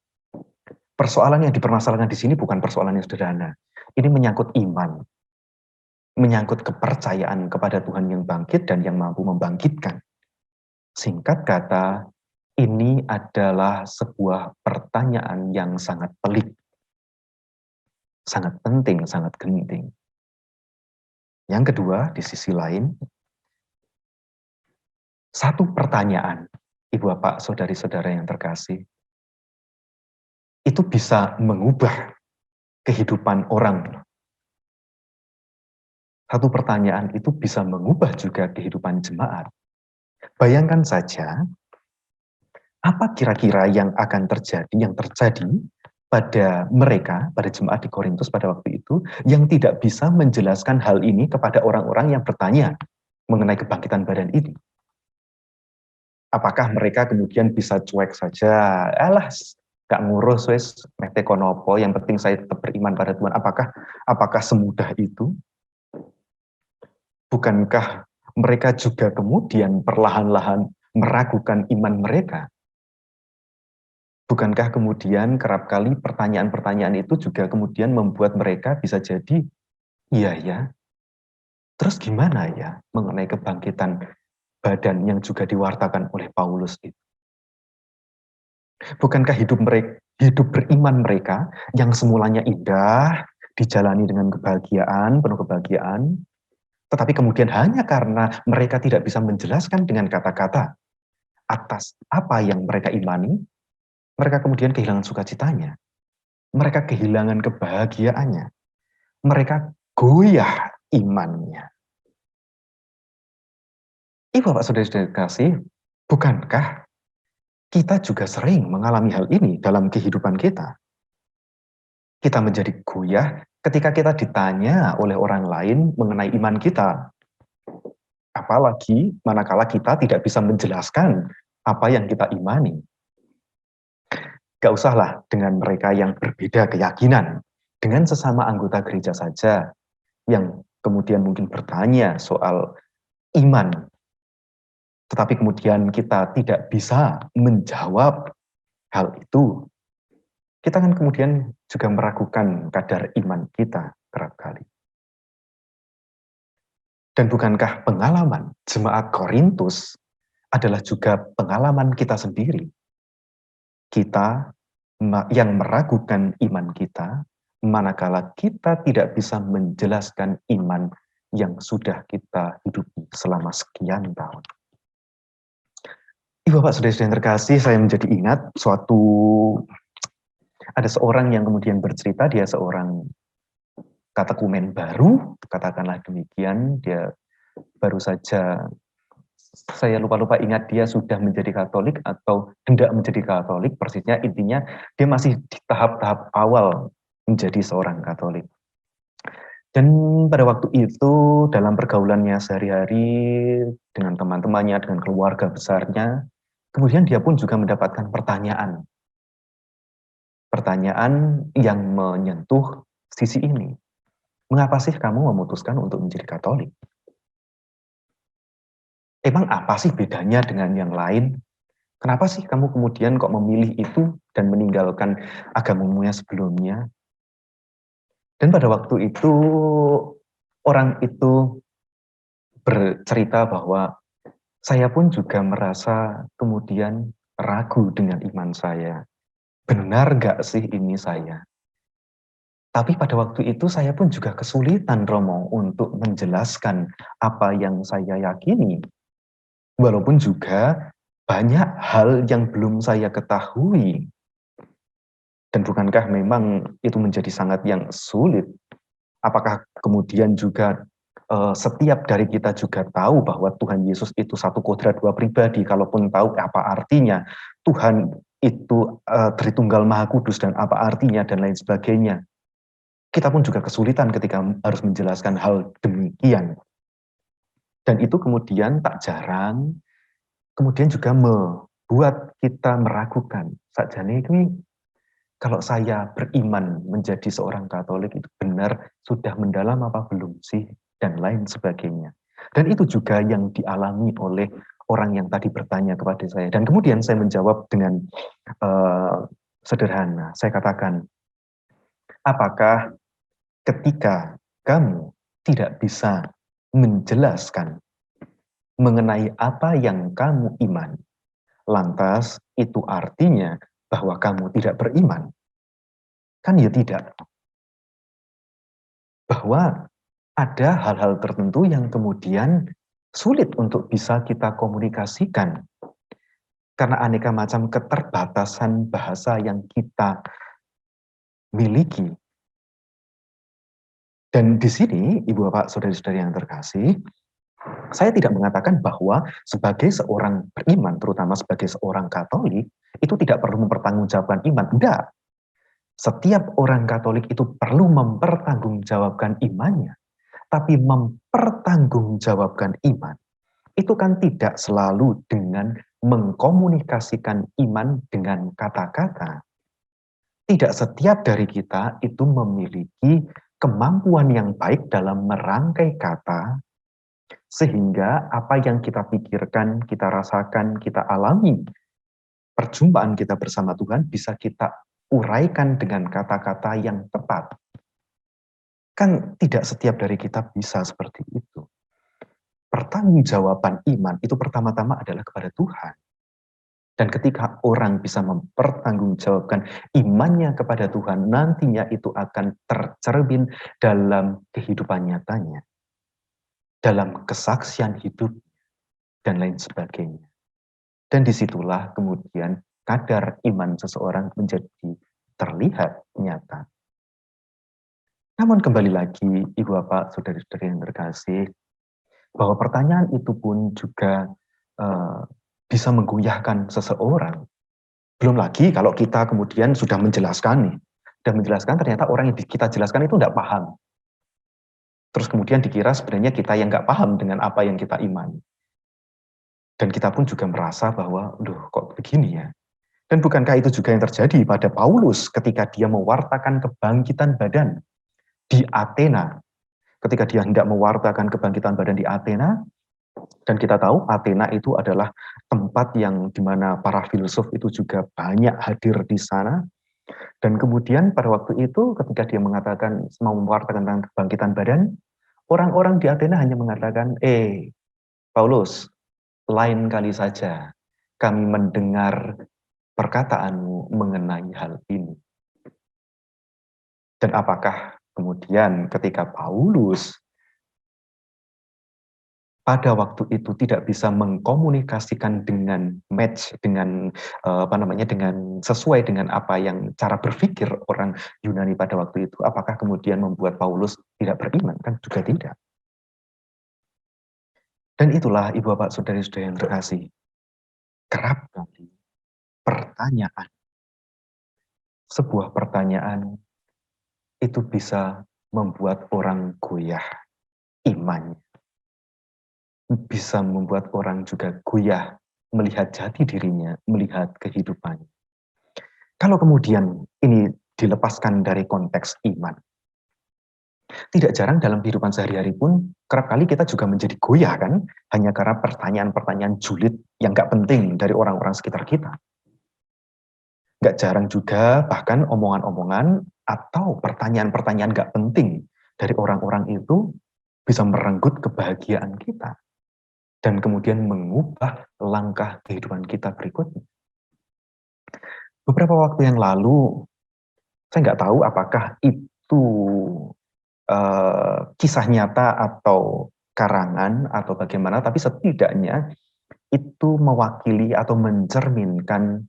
persoalan yang dipermasalahkan di sini bukan persoalan yang sederhana. Ini menyangkut iman, menyangkut kepercayaan kepada Tuhan yang bangkit dan yang mampu membangkitkan. Singkat kata, ini adalah sebuah pertanyaan yang sangat pelik, sangat penting, sangat genting. Yang kedua, di sisi lain, satu pertanyaan, Ibu Bapak, saudari-saudara yang terkasih, itu bisa mengubah kehidupan orang. Satu pertanyaan itu bisa mengubah juga kehidupan jemaat. Bayangkan saja, apa kira-kira yang akan terjadi, yang terjadi pada mereka, pada jemaat di Korintus pada waktu itu, yang tidak bisa menjelaskan hal ini kepada orang-orang yang bertanya mengenai kebangkitan badan ini. Apakah mereka kemudian bisa cuek saja, alah, gak ngurus wes mete konopo, yang penting saya tetap beriman pada Tuhan. Apakah semudah itu? Bukankah mereka juga kemudian perlahan-lahan meragukan iman mereka? Bukankah kemudian kerap kali pertanyaan-pertanyaan itu juga kemudian membuat mereka bisa jadi, iya ya, terus gimana ya mengenai kebangkitan badan yang juga diwartakan oleh Paulus itu? Bukankah hidup beriman mereka yang semulanya indah, dijalani dengan kebahagiaan, penuh kebahagiaan, tetapi kemudian hanya karena mereka tidak bisa menjelaskan dengan kata-kata atas apa yang mereka imani, mereka kemudian kehilangan sukacitanya, mereka kehilangan kebahagiaannya, mereka goyah imannya. Bapak saudara-saudara kasih, bukankah kita juga sering mengalami hal ini dalam kehidupan kita? Kita menjadi goyah ketika kita ditanya oleh orang lain mengenai iman kita. Apalagi manakala kita tidak bisa menjelaskan apa yang kita imani. Gak usahlah dengan mereka yang berbeda keyakinan, dengan sesama anggota gereja saja, yang kemudian mungkin bertanya soal iman, tetapi kemudian kita tidak bisa menjawab hal itu. Kita kan kemudian juga meragukan kadar iman kita kerap kali. Dan bukankah pengalaman jemaat Korintus adalah juga pengalaman kita sendiri? Kita yang meragukan iman kita, manakala kita tidak bisa menjelaskan iman yang sudah kita hidupi selama sekian tahun. Ibu Bapak saudara-saudara yang terkasih, saya menjadi ingat ada seorang yang kemudian bercerita, dia seorang katekumen baru, katakanlah demikian, dia baru saja, saya lupa ingat dia sudah menjadi Katolik atau hendak menjadi Katolik, persisnya intinya dia masih di tahap-tahap awal menjadi seorang Katolik. Dan pada waktu itu dalam pergaulannya sehari-hari dengan teman-temannya, dengan keluarga besarnya, kemudian dia pun juga mendapatkan pertanyaan yang menyentuh sisi ini. Mengapa sih kamu memutuskan untuk menjadi Katolik? Emang apa sih bedanya dengan yang lain? Kenapa sih kamu kemudian kok memilih itu dan meninggalkan agamamu yang sebelumnya? Dan pada waktu itu orang itu bercerita bahwa saya pun juga merasa kemudian ragu dengan iman saya. Benar gak sih ini saya? Tapi pada waktu itu saya pun juga kesulitan, Romo, untuk menjelaskan apa yang saya yakini. Walaupun juga banyak hal yang belum saya ketahui. Dan bukankah memang itu menjadi sangat yang sulit? Apakah kemudian juga setiap dari kita juga tahu bahwa Tuhan Yesus itu satu kodrat dua pribadi, kalaupun tahu apa artinya Tuhan itu Tritunggal Maha Kudus dan apa artinya dan lain sebagainya. Kita pun juga kesulitan ketika harus menjelaskan hal demikian. Dan itu kemudian tak jarang kemudian juga membuat kita meragukan. Sakjane ini kalau saya beriman menjadi seorang Katolik itu benar sudah mendalam apa belum sih dan lain sebagainya. Dan itu juga yang dialami oleh orang yang tadi bertanya kepada saya. Dan kemudian saya menjawab dengan sederhana. Saya katakan, apakah ketika kamu tidak bisa menjelaskan mengenai apa yang kamu iman, lantas itu artinya bahwa kamu tidak beriman? Kan ya tidak. Bahwa ada hal-hal tertentu yang kemudian sulit untuk bisa kita komunikasikan. Karena aneka macam keterbatasan bahasa yang kita miliki. Dan di sini, Ibu Bapak, Saudara-saudari yang terkasih, saya tidak mengatakan bahwa sebagai seorang beriman, terutama sebagai seorang Katolik, itu tidak perlu mempertanggungjawabkan iman. Tidak. Setiap orang Katolik itu perlu mempertanggungjawabkan imannya. Tapi mempertanggungjawabkan iman, itu kan tidak selalu dengan mengkomunikasikan iman dengan kata-kata. Tidak setiap dari kita itu memiliki kemampuan yang baik dalam merangkai kata, sehingga apa yang kita pikirkan, kita rasakan, kita alami, perjumpaan kita bersama Tuhan bisa kita uraikan dengan kata-kata yang tepat. Kan tidak setiap dari kita bisa seperti itu. Pertanggungjawaban iman itu pertama-tama adalah kepada Tuhan. Dan ketika orang bisa mempertanggungjawabkan imannya kepada Tuhan, nantinya itu akan tercermin dalam kehidupan nyatanya, dalam kesaksian hidup, dan lain sebagainya. Dan disitulah kemudian kadar iman seseorang menjadi terlihat nyata. Namun kembali lagi, Ibu Bapak, Saudara-saudari yang terkasih, bahwa pertanyaan itu pun juga bisa menggoyahkan seseorang. Belum lagi kalau kita kemudian sudah menjelaskan nih, dan menjelaskan ternyata orang yang kita jelaskan itu tidak paham. Terus kemudian dikira sebenarnya kita yang nggak paham dengan apa yang kita imani. Dan kita pun juga merasa bahwa, duh kok begini ya. Dan bukankah itu juga yang terjadi pada Paulus ketika dia mewartakan kebangkitan badan di Athena. Ketika dia hendak mewartakan kebangkitan badan di Athena, dan kita tahu Athena itu adalah tempat yang dimana para filsuf itu juga banyak hadir di sana. Dan kemudian pada waktu itu ketika dia mengatakan mau mewartakan tentang kebangkitan badan, orang-orang di Athena hanya mengatakan, Paulus, lain kali saja kami mendengar perkataanmu mengenai hal ini. Dan apakah kemudian ketika Paulus pada waktu itu tidak bisa mengkomunikasikan dengan match, dengan dengan sesuai dengan apa yang cara berpikir orang Yunani pada waktu itu, apakah kemudian membuat Paulus tidak beriman? Kan juga tidak. Dan itulah Ibu Bapak Saudari-saudari yang terkasih, kerap kali pertanyaan, sebuah pertanyaan itu bisa membuat orang goyah imannya, bisa membuat orang juga goyah melihat jati dirinya, melihat kehidupannya. Kalau kemudian ini dilepaskan dari konteks iman, tidak jarang dalam kehidupan sehari-hari pun kerap kali kita juga menjadi goyah kan, hanya karena pertanyaan-pertanyaan julid yang gak penting dari orang-orang sekitar kita. Gak jarang juga bahkan omongan-omongan atau pertanyaan-pertanyaan gak penting dari orang-orang itu bisa merenggut kebahagiaan kita dan kemudian mengubah langkah kehidupan kita berikutnya. Beberapa waktu yang lalu, saya nggak tahu apakah itu kisah nyata atau karangan atau bagaimana, tapi setidaknya itu mewakili atau mencerminkan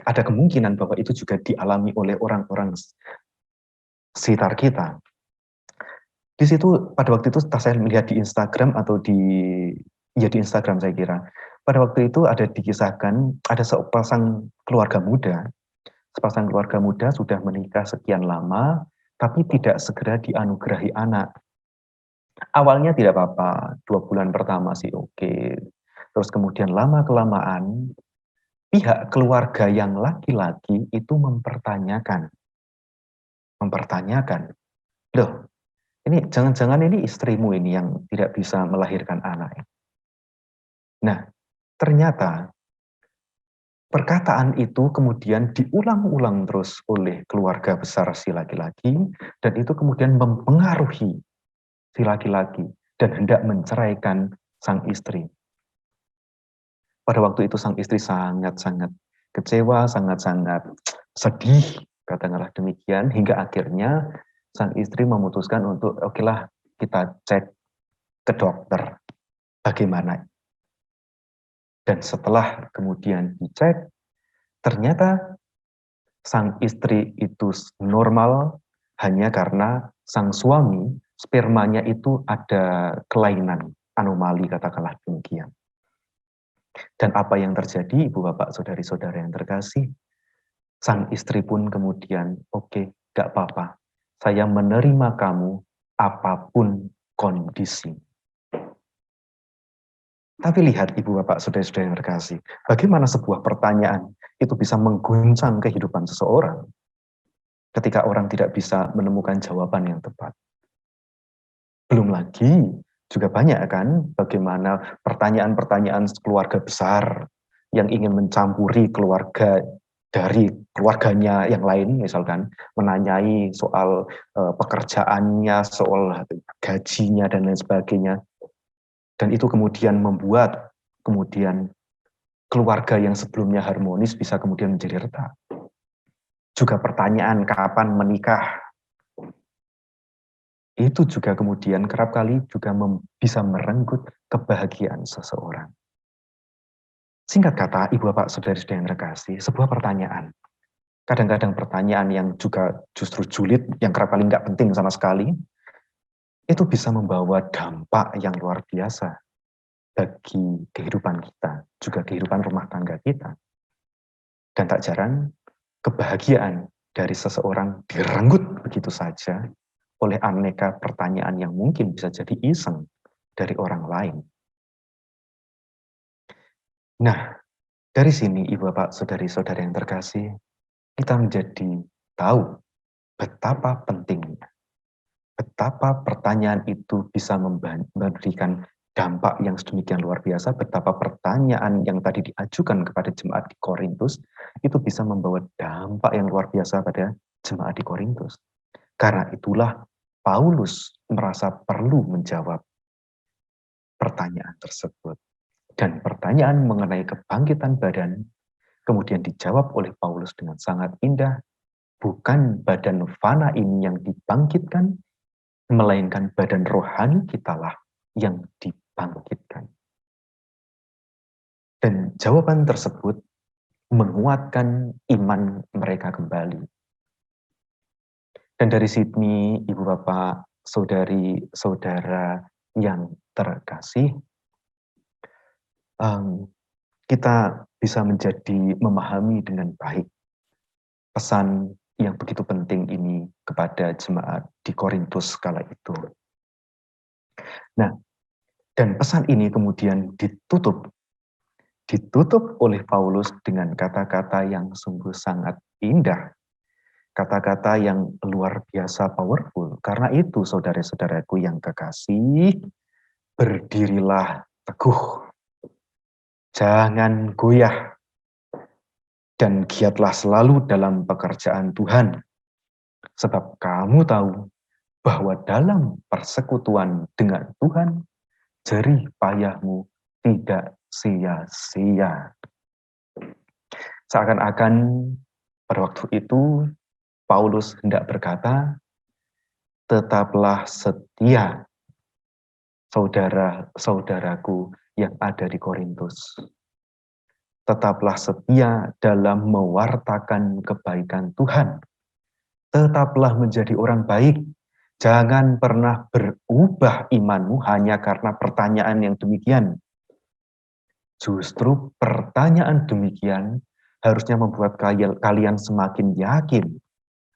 ada kemungkinan bahwa itu juga dialami oleh orang-orang sekitar kita. Di situ pada waktu itu saya melihat di Instagram atau di Instagram saya kira. Pada waktu itu ada dikisahkan ada sepasang keluarga muda. Sepasang keluarga muda sudah menikah sekian lama tapi tidak segera dianugerahi anak. Awalnya tidak apa-apa, 2 bulan pertama sih oke. Terus kemudian lama-kelamaan pihak keluarga yang laki-laki itu mempertanyakan, loh ini jangan-jangan ini istrimu ini yang tidak bisa melahirkan anak. Nah, ternyata perkataan itu kemudian diulang-ulang terus oleh keluarga besar si laki-laki, dan itu kemudian mempengaruhi si laki-laki dan hendak menceraikan sang istri. Pada waktu itu sang istri sangat-sangat kecewa, sangat-sangat sedih, katakanlah demikian, hingga akhirnya sang istri memutuskan untuk okelah kita cek ke dokter bagaimana. Dan setelah kemudian dicek, ternyata sang istri itu normal hanya karena sang suami spermanya itu ada kelainan, anomali katakanlah demikian. Dan apa yang terjadi, Ibu Bapak Saudari-saudara yang terkasih, sang istri pun kemudian oke, gak apa-apa. Saya menerima kamu apapun kondisi. Tapi lihat Ibu Bapak Saudara-saudara yang terkasih, bagaimana sebuah pertanyaan itu bisa mengguncang kehidupan seseorang ketika orang tidak bisa menemukan jawaban yang tepat. Belum lagi juga banyak kan bagaimana pertanyaan-pertanyaan keluarga besar yang ingin mencampuri keluarga dari keluarganya yang lain, misalkan menanyai soal pekerjaannya, soal gajinya dan lain sebagainya. Dan itu kemudian membuat keluarga yang sebelumnya harmonis bisa kemudian menjadi retak. Juga pertanyaan kapan menikah, itu juga kemudian kerap kali juga bisa merenggut kebahagiaan seseorang. Singkat kata, Ibu Bapak Saudari-saudari yang terkasih, sebuah pertanyaan. Kadang-kadang pertanyaan yang juga justru julid, yang kerap kali nggak penting sama sekali, itu bisa membawa dampak yang luar biasa bagi kehidupan kita, juga kehidupan rumah tangga kita. Dan tak jarang, kebahagiaan dari seseorang direnggut begitu saja oleh aneka pertanyaan yang mungkin bisa jadi iseng dari orang lain. Nah, dari sini Ibu Bapak Saudari-saudari yang terkasih, kita menjadi tahu betapa pentingnya, betapa pertanyaan itu bisa memberikan dampak yang sedemikian luar biasa, betapa pertanyaan yang tadi diajukan kepada jemaat di Korintus itu bisa membawa dampak yang luar biasa pada jemaat di Korintus. Karena itulah Paulus merasa perlu menjawab pertanyaan tersebut. Dan pertanyaan mengenai kebangkitan badan kemudian dijawab oleh Paulus dengan sangat indah. Bukan badan fana ini yang dibangkitkan, melainkan badan rohani kitalah yang dibangkitkan. Dan jawaban tersebut menguatkan iman mereka kembali. Dan dari sini, Ibu Bapak, Saudari, Saudara yang terkasih, kita bisa menjadi memahami dengan baik pesan yang begitu penting ini kepada jemaat di Korintus kala itu. Nah, dan pesan ini kemudian ditutup oleh Paulus dengan kata-kata yang sungguh sangat indah. Kata-kata yang luar biasa powerful. Karena itu, saudara-saudaraku yang kekasih, berdirilah teguh. Jangan goyah. Dan giatlah selalu dalam pekerjaan Tuhan. Sebab kamu tahu bahwa dalam persekutuan dengan Tuhan, jerih payahmu tidak sia-sia. Seakan-akan pada waktu itu Paulus hendak berkata, tetaplah setia saudara-saudaraku yang ada di Korintus. Tetaplah setia dalam mewartakan kebaikan Tuhan. Tetaplah menjadi orang baik. Jangan pernah berubah imanmu hanya karena pertanyaan yang demikian. Justru pertanyaan demikian harusnya membuat kalian semakin yakin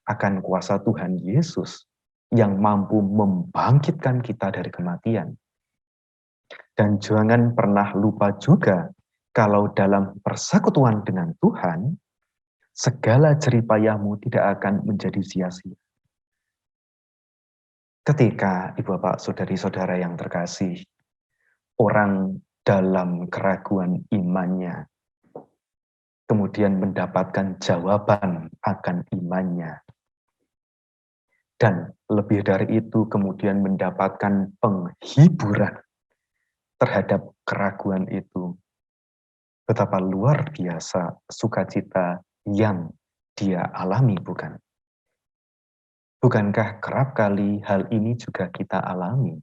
akan kuasa Tuhan Yesus yang mampu membangkitkan kita dari kematian. Dan jangan pernah lupa juga kalau dalam persekutuan dengan Tuhan, segala jerih payahmu tidak akan menjadi sia-sia. Ketika Ibu Bapak Saudari-saudara yang terkasih, orang dalam keraguan imannya, kemudian mendapatkan jawaban akan imannya. Dan lebih dari itu kemudian mendapatkan penghiburan terhadap keraguan itu. Betapa luar biasa sukacita yang dia alami, bukan? Bukankah kerap kali hal ini juga kita alami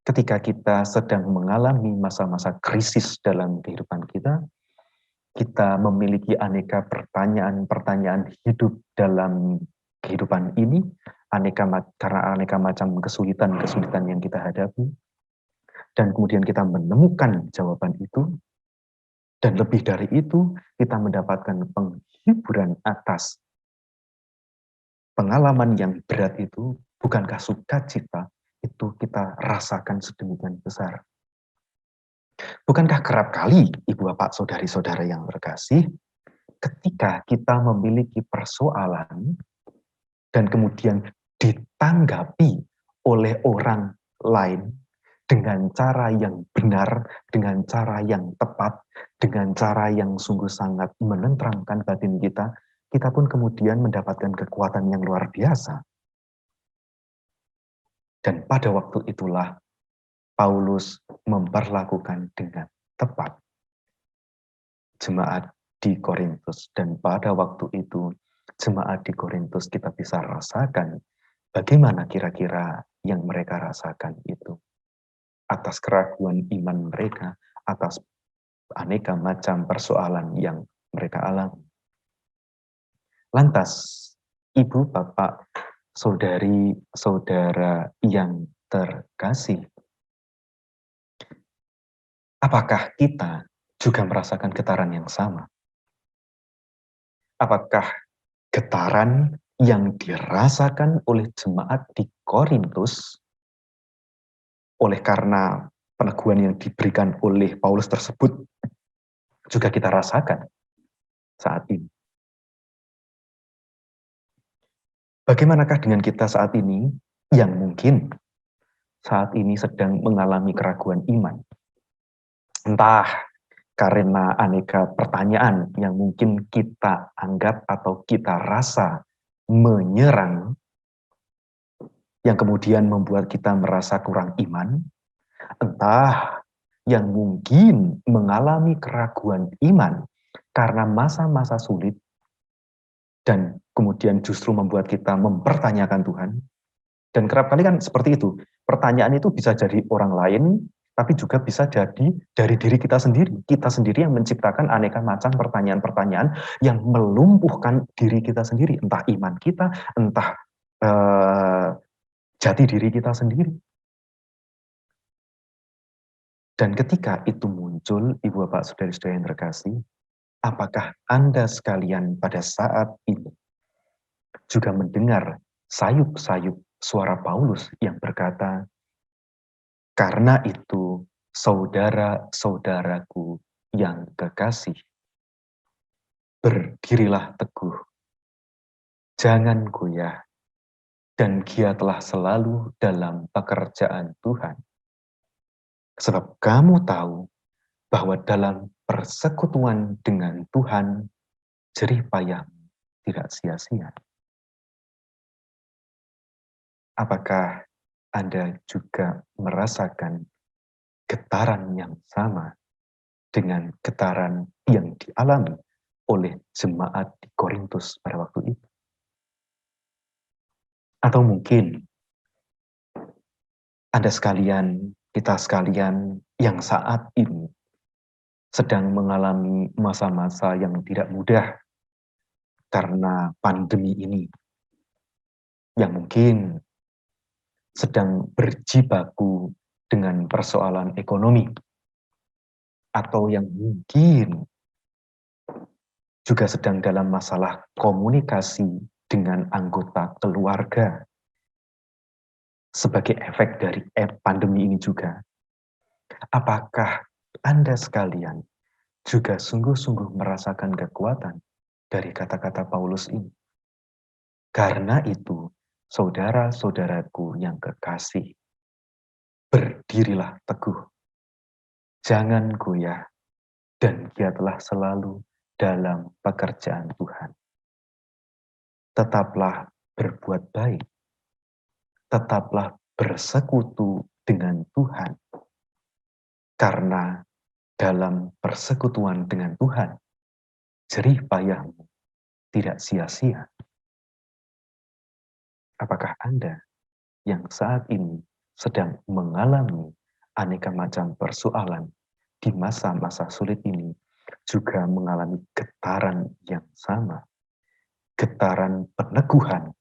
ketika kita sedang mengalami masa-masa krisis dalam kehidupan kita? Kita memiliki aneka pertanyaan-pertanyaan hidup dalam kehidupan ini, karena aneka macam kesulitan-kesulitan yang kita hadapi, dan kemudian kita menemukan jawaban itu, dan lebih dari itu, kita mendapatkan penghiburan atas pengalaman yang berat itu. Bukankah sukacita itu kita rasakan sedemikian besar? Bukankah kerap kali, Ibu Bapak Saudari-saudara yang terkasih, ketika kita memiliki persoalan dan kemudian ditanggapi oleh orang lain dengan cara yang benar, dengan cara yang tepat, dengan cara yang sungguh sangat menenteramkan batin kita, kita pun kemudian mendapatkan kekuatan yang luar biasa. Dan pada waktu itulah Paulus memperlakukan dengan tepat jemaat di Korintus. Dan pada waktu itu, jemaat di Korintus kita bisa rasakan bagaimana kira-kira yang mereka rasakan itu. Atas keraguan iman mereka, atas aneka macam persoalan yang mereka alami. Lantas, Ibu, Bapak, Saudari, Saudara yang terkasih, apakah kita juga merasakan getaran yang sama? Apakah getaran yang dirasakan oleh jemaat di Korintus oleh karena peneguhan yang diberikan oleh Paulus tersebut juga kita rasakan saat ini? Bagaimanakah dengan kita saat ini yang mungkin saat ini sedang mengalami keraguan iman? Entah karena aneka pertanyaan yang mungkin kita anggap atau kita rasa menyerang, yang kemudian membuat kita merasa kurang iman, entah yang mungkin mengalami keraguan iman karena masa-masa sulit, dan kemudian justru membuat kita mempertanyakan Tuhan. Dan kerap kali kan seperti itu, pertanyaan itu bisa jadi orang lain, tapi juga bisa jadi dari diri kita sendiri. Kita sendiri yang menciptakan aneka macam pertanyaan-pertanyaan yang melumpuhkan diri kita sendiri, entah iman kita, entah jati diri kita sendiri. Dan ketika itu muncul, Ibu Bapak Saudari-saudari yang terkasih, apakah Anda sekalian pada saat ini juga mendengar sayup-sayup suara Paulus yang berkata, "Karena itu, saudara-saudaraku yang kekasih, berdirilah teguh, jangan goyah, dan giatlah selalu dalam pekerjaan Tuhan. Sebab kamu tahu bahwa dalam persekutuan dengan Tuhan, jerih payahmu tidak sia-sia." Apakah Anda juga merasakan getaran yang sama dengan getaran yang dialami oleh jemaat di Korintus pada waktu itu? Atau mungkin Anda sekalian, kita sekalian yang saat ini sedang mengalami masa-masa yang tidak mudah karena pandemi ini, yang mungkin sedang berjibaku dengan persoalan ekonomi, atau yang mungkin juga sedang dalam masalah komunikasi dengan anggota keluarga sebagai efek dari pandemi ini juga. Apakah Anda sekalian juga sungguh-sungguh merasakan kekuatan dari kata-kata Paulus ini? Karena itu, saudara-saudaraku yang kekasih, berdirilah teguh, jangan goyah, dan giatlah selalu dalam pekerjaan Tuhan. Tetaplah berbuat baik, tetaplah bersekutu dengan Tuhan, karena dalam persekutuan dengan Tuhan, jerih payahmu tidak sia-sia. Apakah Anda yang saat ini sedang mengalami aneka macam persoalan di masa-masa sulit ini juga mengalami getaran yang sama, getaran peneguhan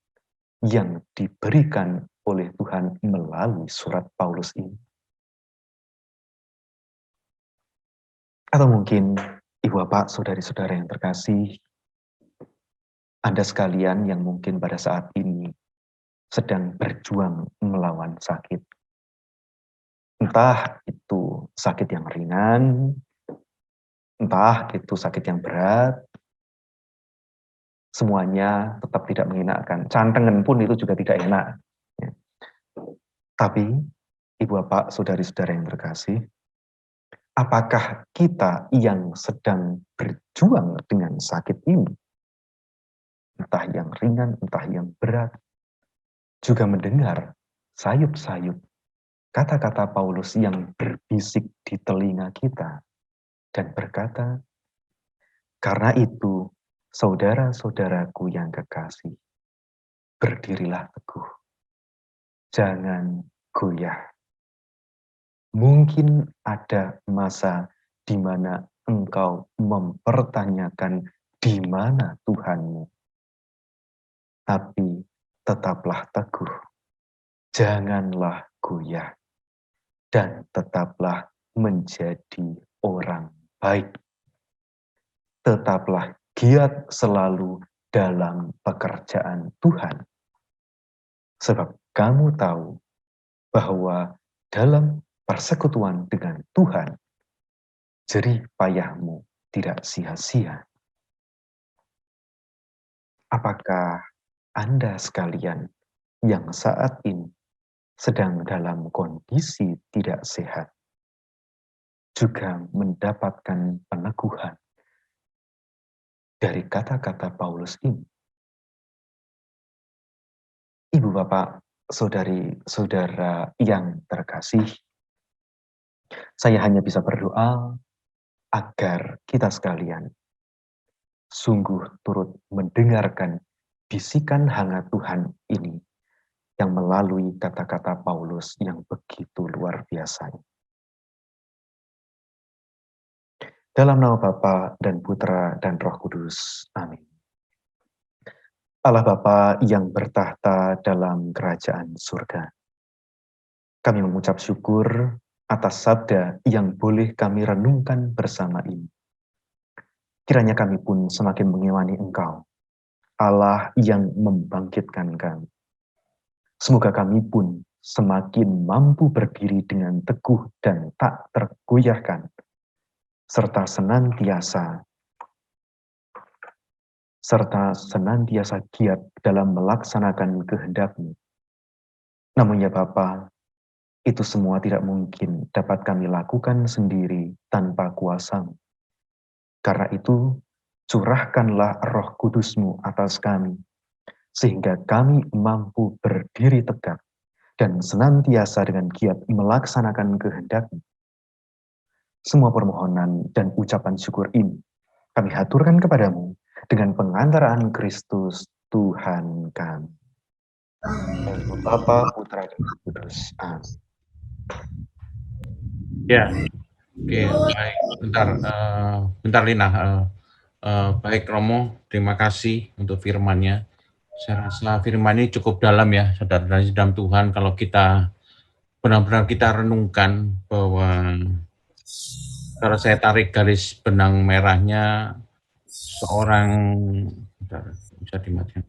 yang diberikan oleh Tuhan melalui surat Paulus ini? Atau mungkin Ibu Bapak, saudari-saudara yang terkasih, Anda sekalian yang mungkin pada saat ini sedang berjuang melawan sakit. Entah itu sakit yang ringan, entah itu sakit yang berat, semuanya tetap tidak mengenakan. Cantengan pun itu juga tidak enak. Ya. Tapi, Ibu Bapak, saudari-saudara yang terkasih, apakah kita yang sedang berjuang dengan sakit ini, entah yang ringan, entah yang berat, juga mendengar sayup-sayup kata-kata Paulus yang berbisik di telinga kita dan berkata, "Karena itu, saudara-saudaraku yang kekasih, berdirilah teguh, jangan goyah." Mungkin ada masa di mana engkau mempertanyakan di mana Tuhanmu, tapi tetaplah teguh, janganlah goyah, dan tetaplah menjadi orang baik. Tetaplah giat selalu dalam pekerjaan Tuhan. Sebab kamu tahu bahwa dalam persekutuan dengan Tuhan, jerih payahmu tidak sia-sia. Apakah Anda sekalian yang saat ini sedang dalam kondisi tidak sehat juga mendapatkan peneguhan dari kata-kata Paulus ini? Ibu Bapak, saudari-saudara yang terkasih, saya hanya bisa berdoa agar kita sekalian sungguh turut mendengarkan bisikan hangat Tuhan ini yang melalui kata-kata Paulus yang begitu luar biasa. Dalam nama Bapa dan Putra dan Roh Kudus. Amin. Allah Bapa yang bertahta dalam kerajaan surga. Kami mengucap syukur atas sabda yang boleh kami renungkan bersama ini. Kiranya kami pun semakin mengimani Engkau, Allah yang membangkitkan kami. Semoga kami pun semakin mampu berdiri dengan teguh dan tak tergoyahkan, serta senantiasa giat dalam melaksanakan kehendak-Mu. Namun ya Bapa, itu semua tidak mungkin dapat kami lakukan sendiri tanpa kuasa-Mu. Karena itu, curahkanlah Roh Kudus-Mu atas kami, sehingga kami mampu berdiri tegak dan senantiasa dengan giat melaksanakan kehendak-Mu. Semua permohonan dan ucapan syukur ini kami haturkan kepadamu dengan pengantaraan Kristus Tuhan kami. Dalam Bapa, Putra, dan Roh Kudus. Amin. Ya, oke, baik. Bentar Lina. Baik Romo, terima kasih untuk firman-Nya. Saya rasa firman ini cukup dalam ya, saudara di dalam Tuhan. Kalau kita benar-benar kita renungkan bahwa kalau saya tarik garis benang merahnya, seorang, bisa dimatikan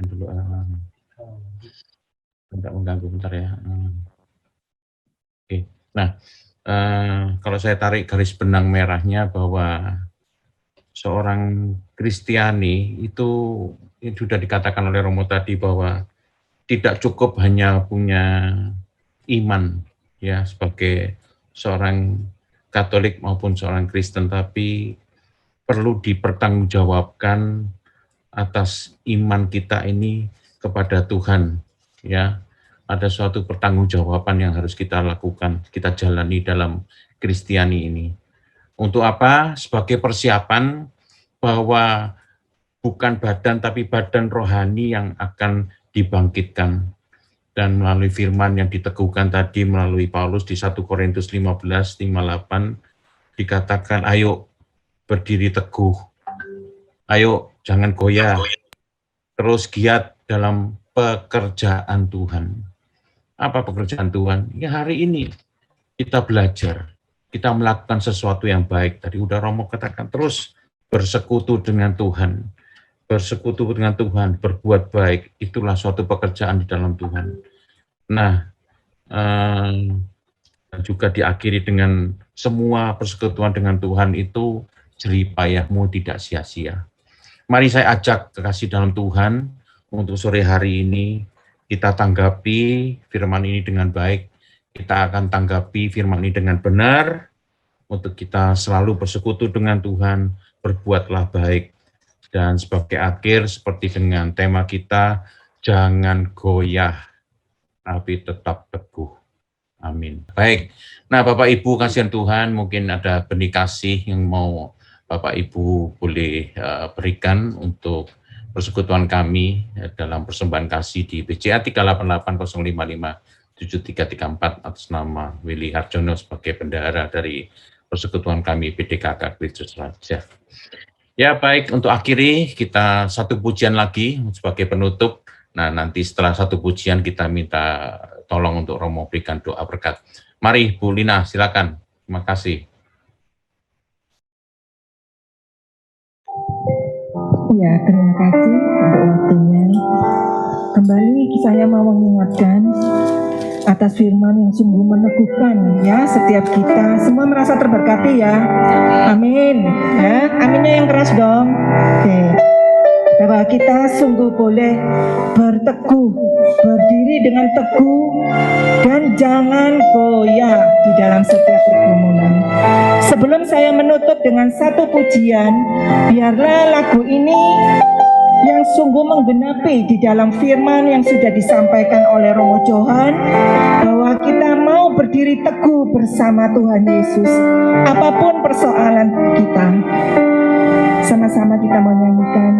dulu, tidak mengganggu bentar ya. Oke, nah kalau saya tarik garis benang merahnya bahwa seorang Kristiani itu sudah dikatakan oleh Romo tadi bahwa tidak cukup hanya punya iman ya sebagai seorang Katolik maupun seorang Kristen, tapi perlu dipertanggungjawabkan atas iman kita ini kepada Tuhan ya. Ada suatu pertanggungjawaban yang harus kita lakukan, kita jalani dalam Kristiani ini. Untuk apa? Sebagai persiapan bahwa bukan badan tapi badan rohani yang akan dibangkitkan. Dan melalui firman yang diteguhkan tadi melalui Paulus di 1 Korintus 15:58 dikatakan, ayo berdiri teguh, ayo jangan goyah, terus giat dalam pekerjaan Tuhan. Apa pekerjaan Tuhan? Ya hari ini kita belajar, kita melakukan sesuatu yang baik. Tadi udah Romo katakan, terus bersekutu dengan Tuhan. Bersekutu dengan Tuhan, berbuat baik, itulah suatu pekerjaan di dalam Tuhan. Nah, juga diakhiri dengan semua persekutuan dengan Tuhan itu jerih payahmu tidak sia-sia. Mari saya ajak kekasih dalam Tuhan untuk sore hari ini kita tanggapi firman ini dengan baik. Kita akan tanggapi firman ini dengan benar untuk kita selalu bersekutu dengan Tuhan, berbuatlah baik. Dan sebagai akhir seperti dengan tema kita, jangan goyah, tapi tetap teguh. Amin. Baik, nah Bapak Ibu kasihan Tuhan, mungkin ada benih kasih yang mau Bapak Ibu boleh berikan untuk persekutuan kami dalam persembahan kasih di BCA 38805573334 atas nama Willy Harjono sebagai bendahara dari persekutuan kami PDKK Kristus Raja. Ya baik, untuk akhiri kita satu pujian lagi sebagai penutup. Nah nanti setelah satu pujian kita minta tolong untuk Romo berikan doa berkat. Mari Bu Lina, silakan. Terima kasih. Ya, terima kasih untuk waktunya. Kembali saya mau mengingatkan atas firman yang sungguh meneguhkan ya setiap kita semua merasa terberkati ya. Amin. Ya, aminnya yang keras dong. Oke. Bahwa kita sungguh boleh berteguh, berdiri dengan teguh dan jangan goyah di dalam setiap pergumulan. Sebelum saya menutup dengan satu pujian, biarlah lagu ini yang sungguh menggenapi di dalam firman yang sudah disampaikan oleh Romo Johan, bahwa kita mau berdiri teguh bersama Tuhan Yesus apapun persoalan kita. Sama-sama kita menyanyikan.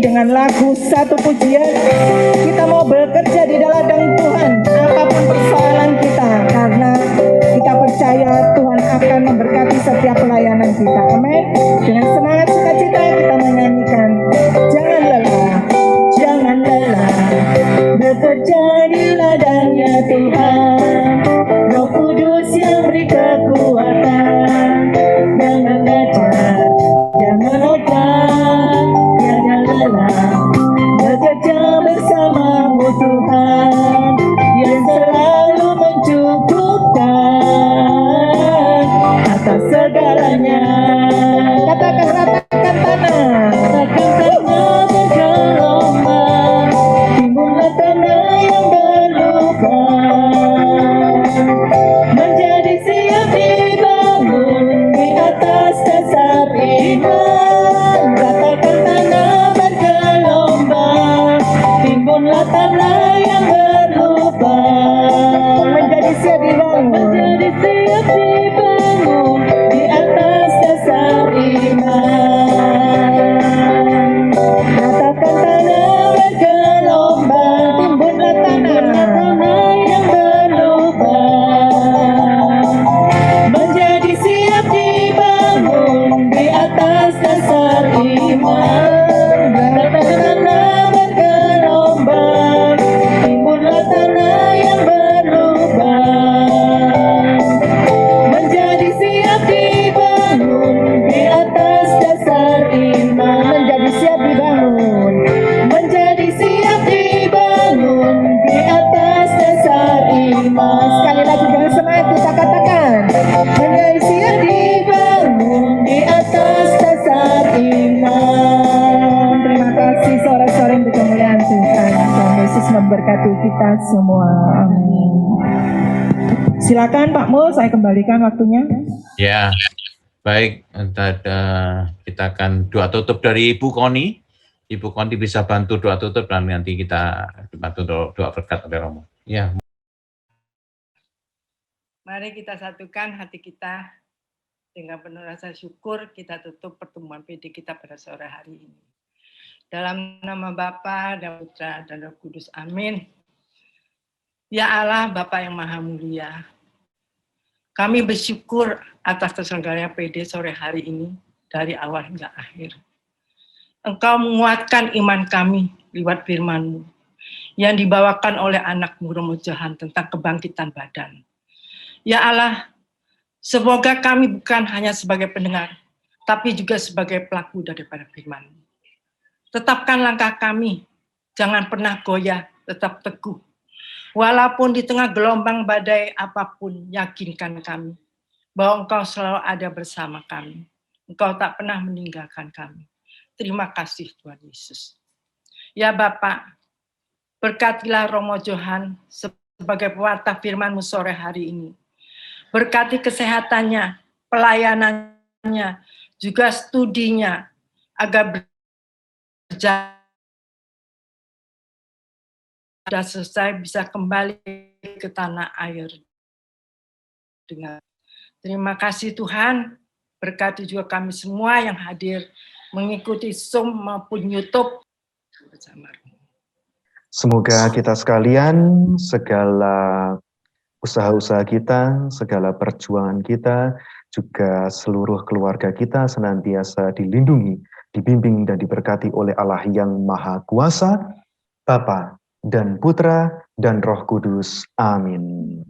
dengan lagu satu pujian. Kita mau bekerja di ladang Tuhan, apapun persoalan kita, karena kita percaya Tuhan akan memberkati setiap pelayanan kita. Amin. Dengan semangat sukacita kita menyanyikan, jangan lelah, jangan lelah, bekerja di ladangnya Tuhan. Roh Kudus yang beri kekuatan, jangan lelah, jangan lelah, jangan lelah, bekerja bersamamu Tuhan yang selalu mencukupkan atas segalanya. Katakan ratakan tanah, ratakan tanah bergelombang, timbullah tanah yang berlubang, menjadi siap dibangun di atas dasar iman. Ratakan tanah bergelombang, timbullah tanah yang berlubang, menjadi siap dibangun, menjadi siap dibangun di atas dasar iman. Ratakan tanah bergelombang, timbullah tanah yang berlubang, menjadi siap dibangun di atas dasar iman. Ratakan tanah bergelombang, timbullah tanah yang berlubang, menjadi siap dibangun di atas dasar iman. Menjadi siap dibangun, menjadi siap dibangun di atas dasar iman. Sekali lagi dengan semangat kita katakan, menjadi siap dibangun di atas dasar iman. Terima kasih sore-sore untuk kemuliaan Tuhan. Tuhan Yesus memberkati kita semua. Amin. Silakan Pak Mul, saya kembalikan waktunya. Ya, baik. Kita akan doa tutup dari Ibu Koni. Ibu Koni bisa bantu doa tutup dan nanti kita bantu doa berkat oleh Romo. Ya. Mari kita satukan hati kita dengan penuh rasa syukur. Kita tutup pertemuan PD kita pada sore hari ini. Dalam nama Bapa dan Putra dan Roh Kudus. Amin. Ya Allah, Bapa yang Maha Mulia, kami bersyukur atas terselenggaranya PD sore hari ini dari awal hingga akhir. Engkau menguatkan iman kami lewat firman-Mu yang dibawakan oleh anak-Mu Romo Johan tentang kebangkitan badan. Ya Allah, semoga kami bukan hanya sebagai pendengar, tapi juga sebagai pelaku daripada firman-Mu. Tetapkan langkah kami, jangan pernah goyah, tetap teguh. Walaupun di tengah gelombang badai apapun, yakinkan kami bahwa Engkau selalu ada bersama kami. Engkau tak pernah meninggalkan kami. Terima kasih Tuhan Yesus. Ya Bapak, berkatilah Romo Johan sebagai pewarta firman-Mu sore hari ini. Berkati kesehatannya, pelayanannya, juga studinya, agar sudah selesai bisa kembali ke tanah air. Terima kasih Tuhan, berkati juga kami semua yang hadir mengikuti Zoom maupun YouTube bersama. Semoga kita sekalian, segala usaha-usaha kita, segala perjuangan kita, juga seluruh keluarga kita senantiasa dilindungi, dibimbing dan diberkati oleh Allah yang Maha Kuasa, Bapa dan Putra dan Roh Kudus. Amin.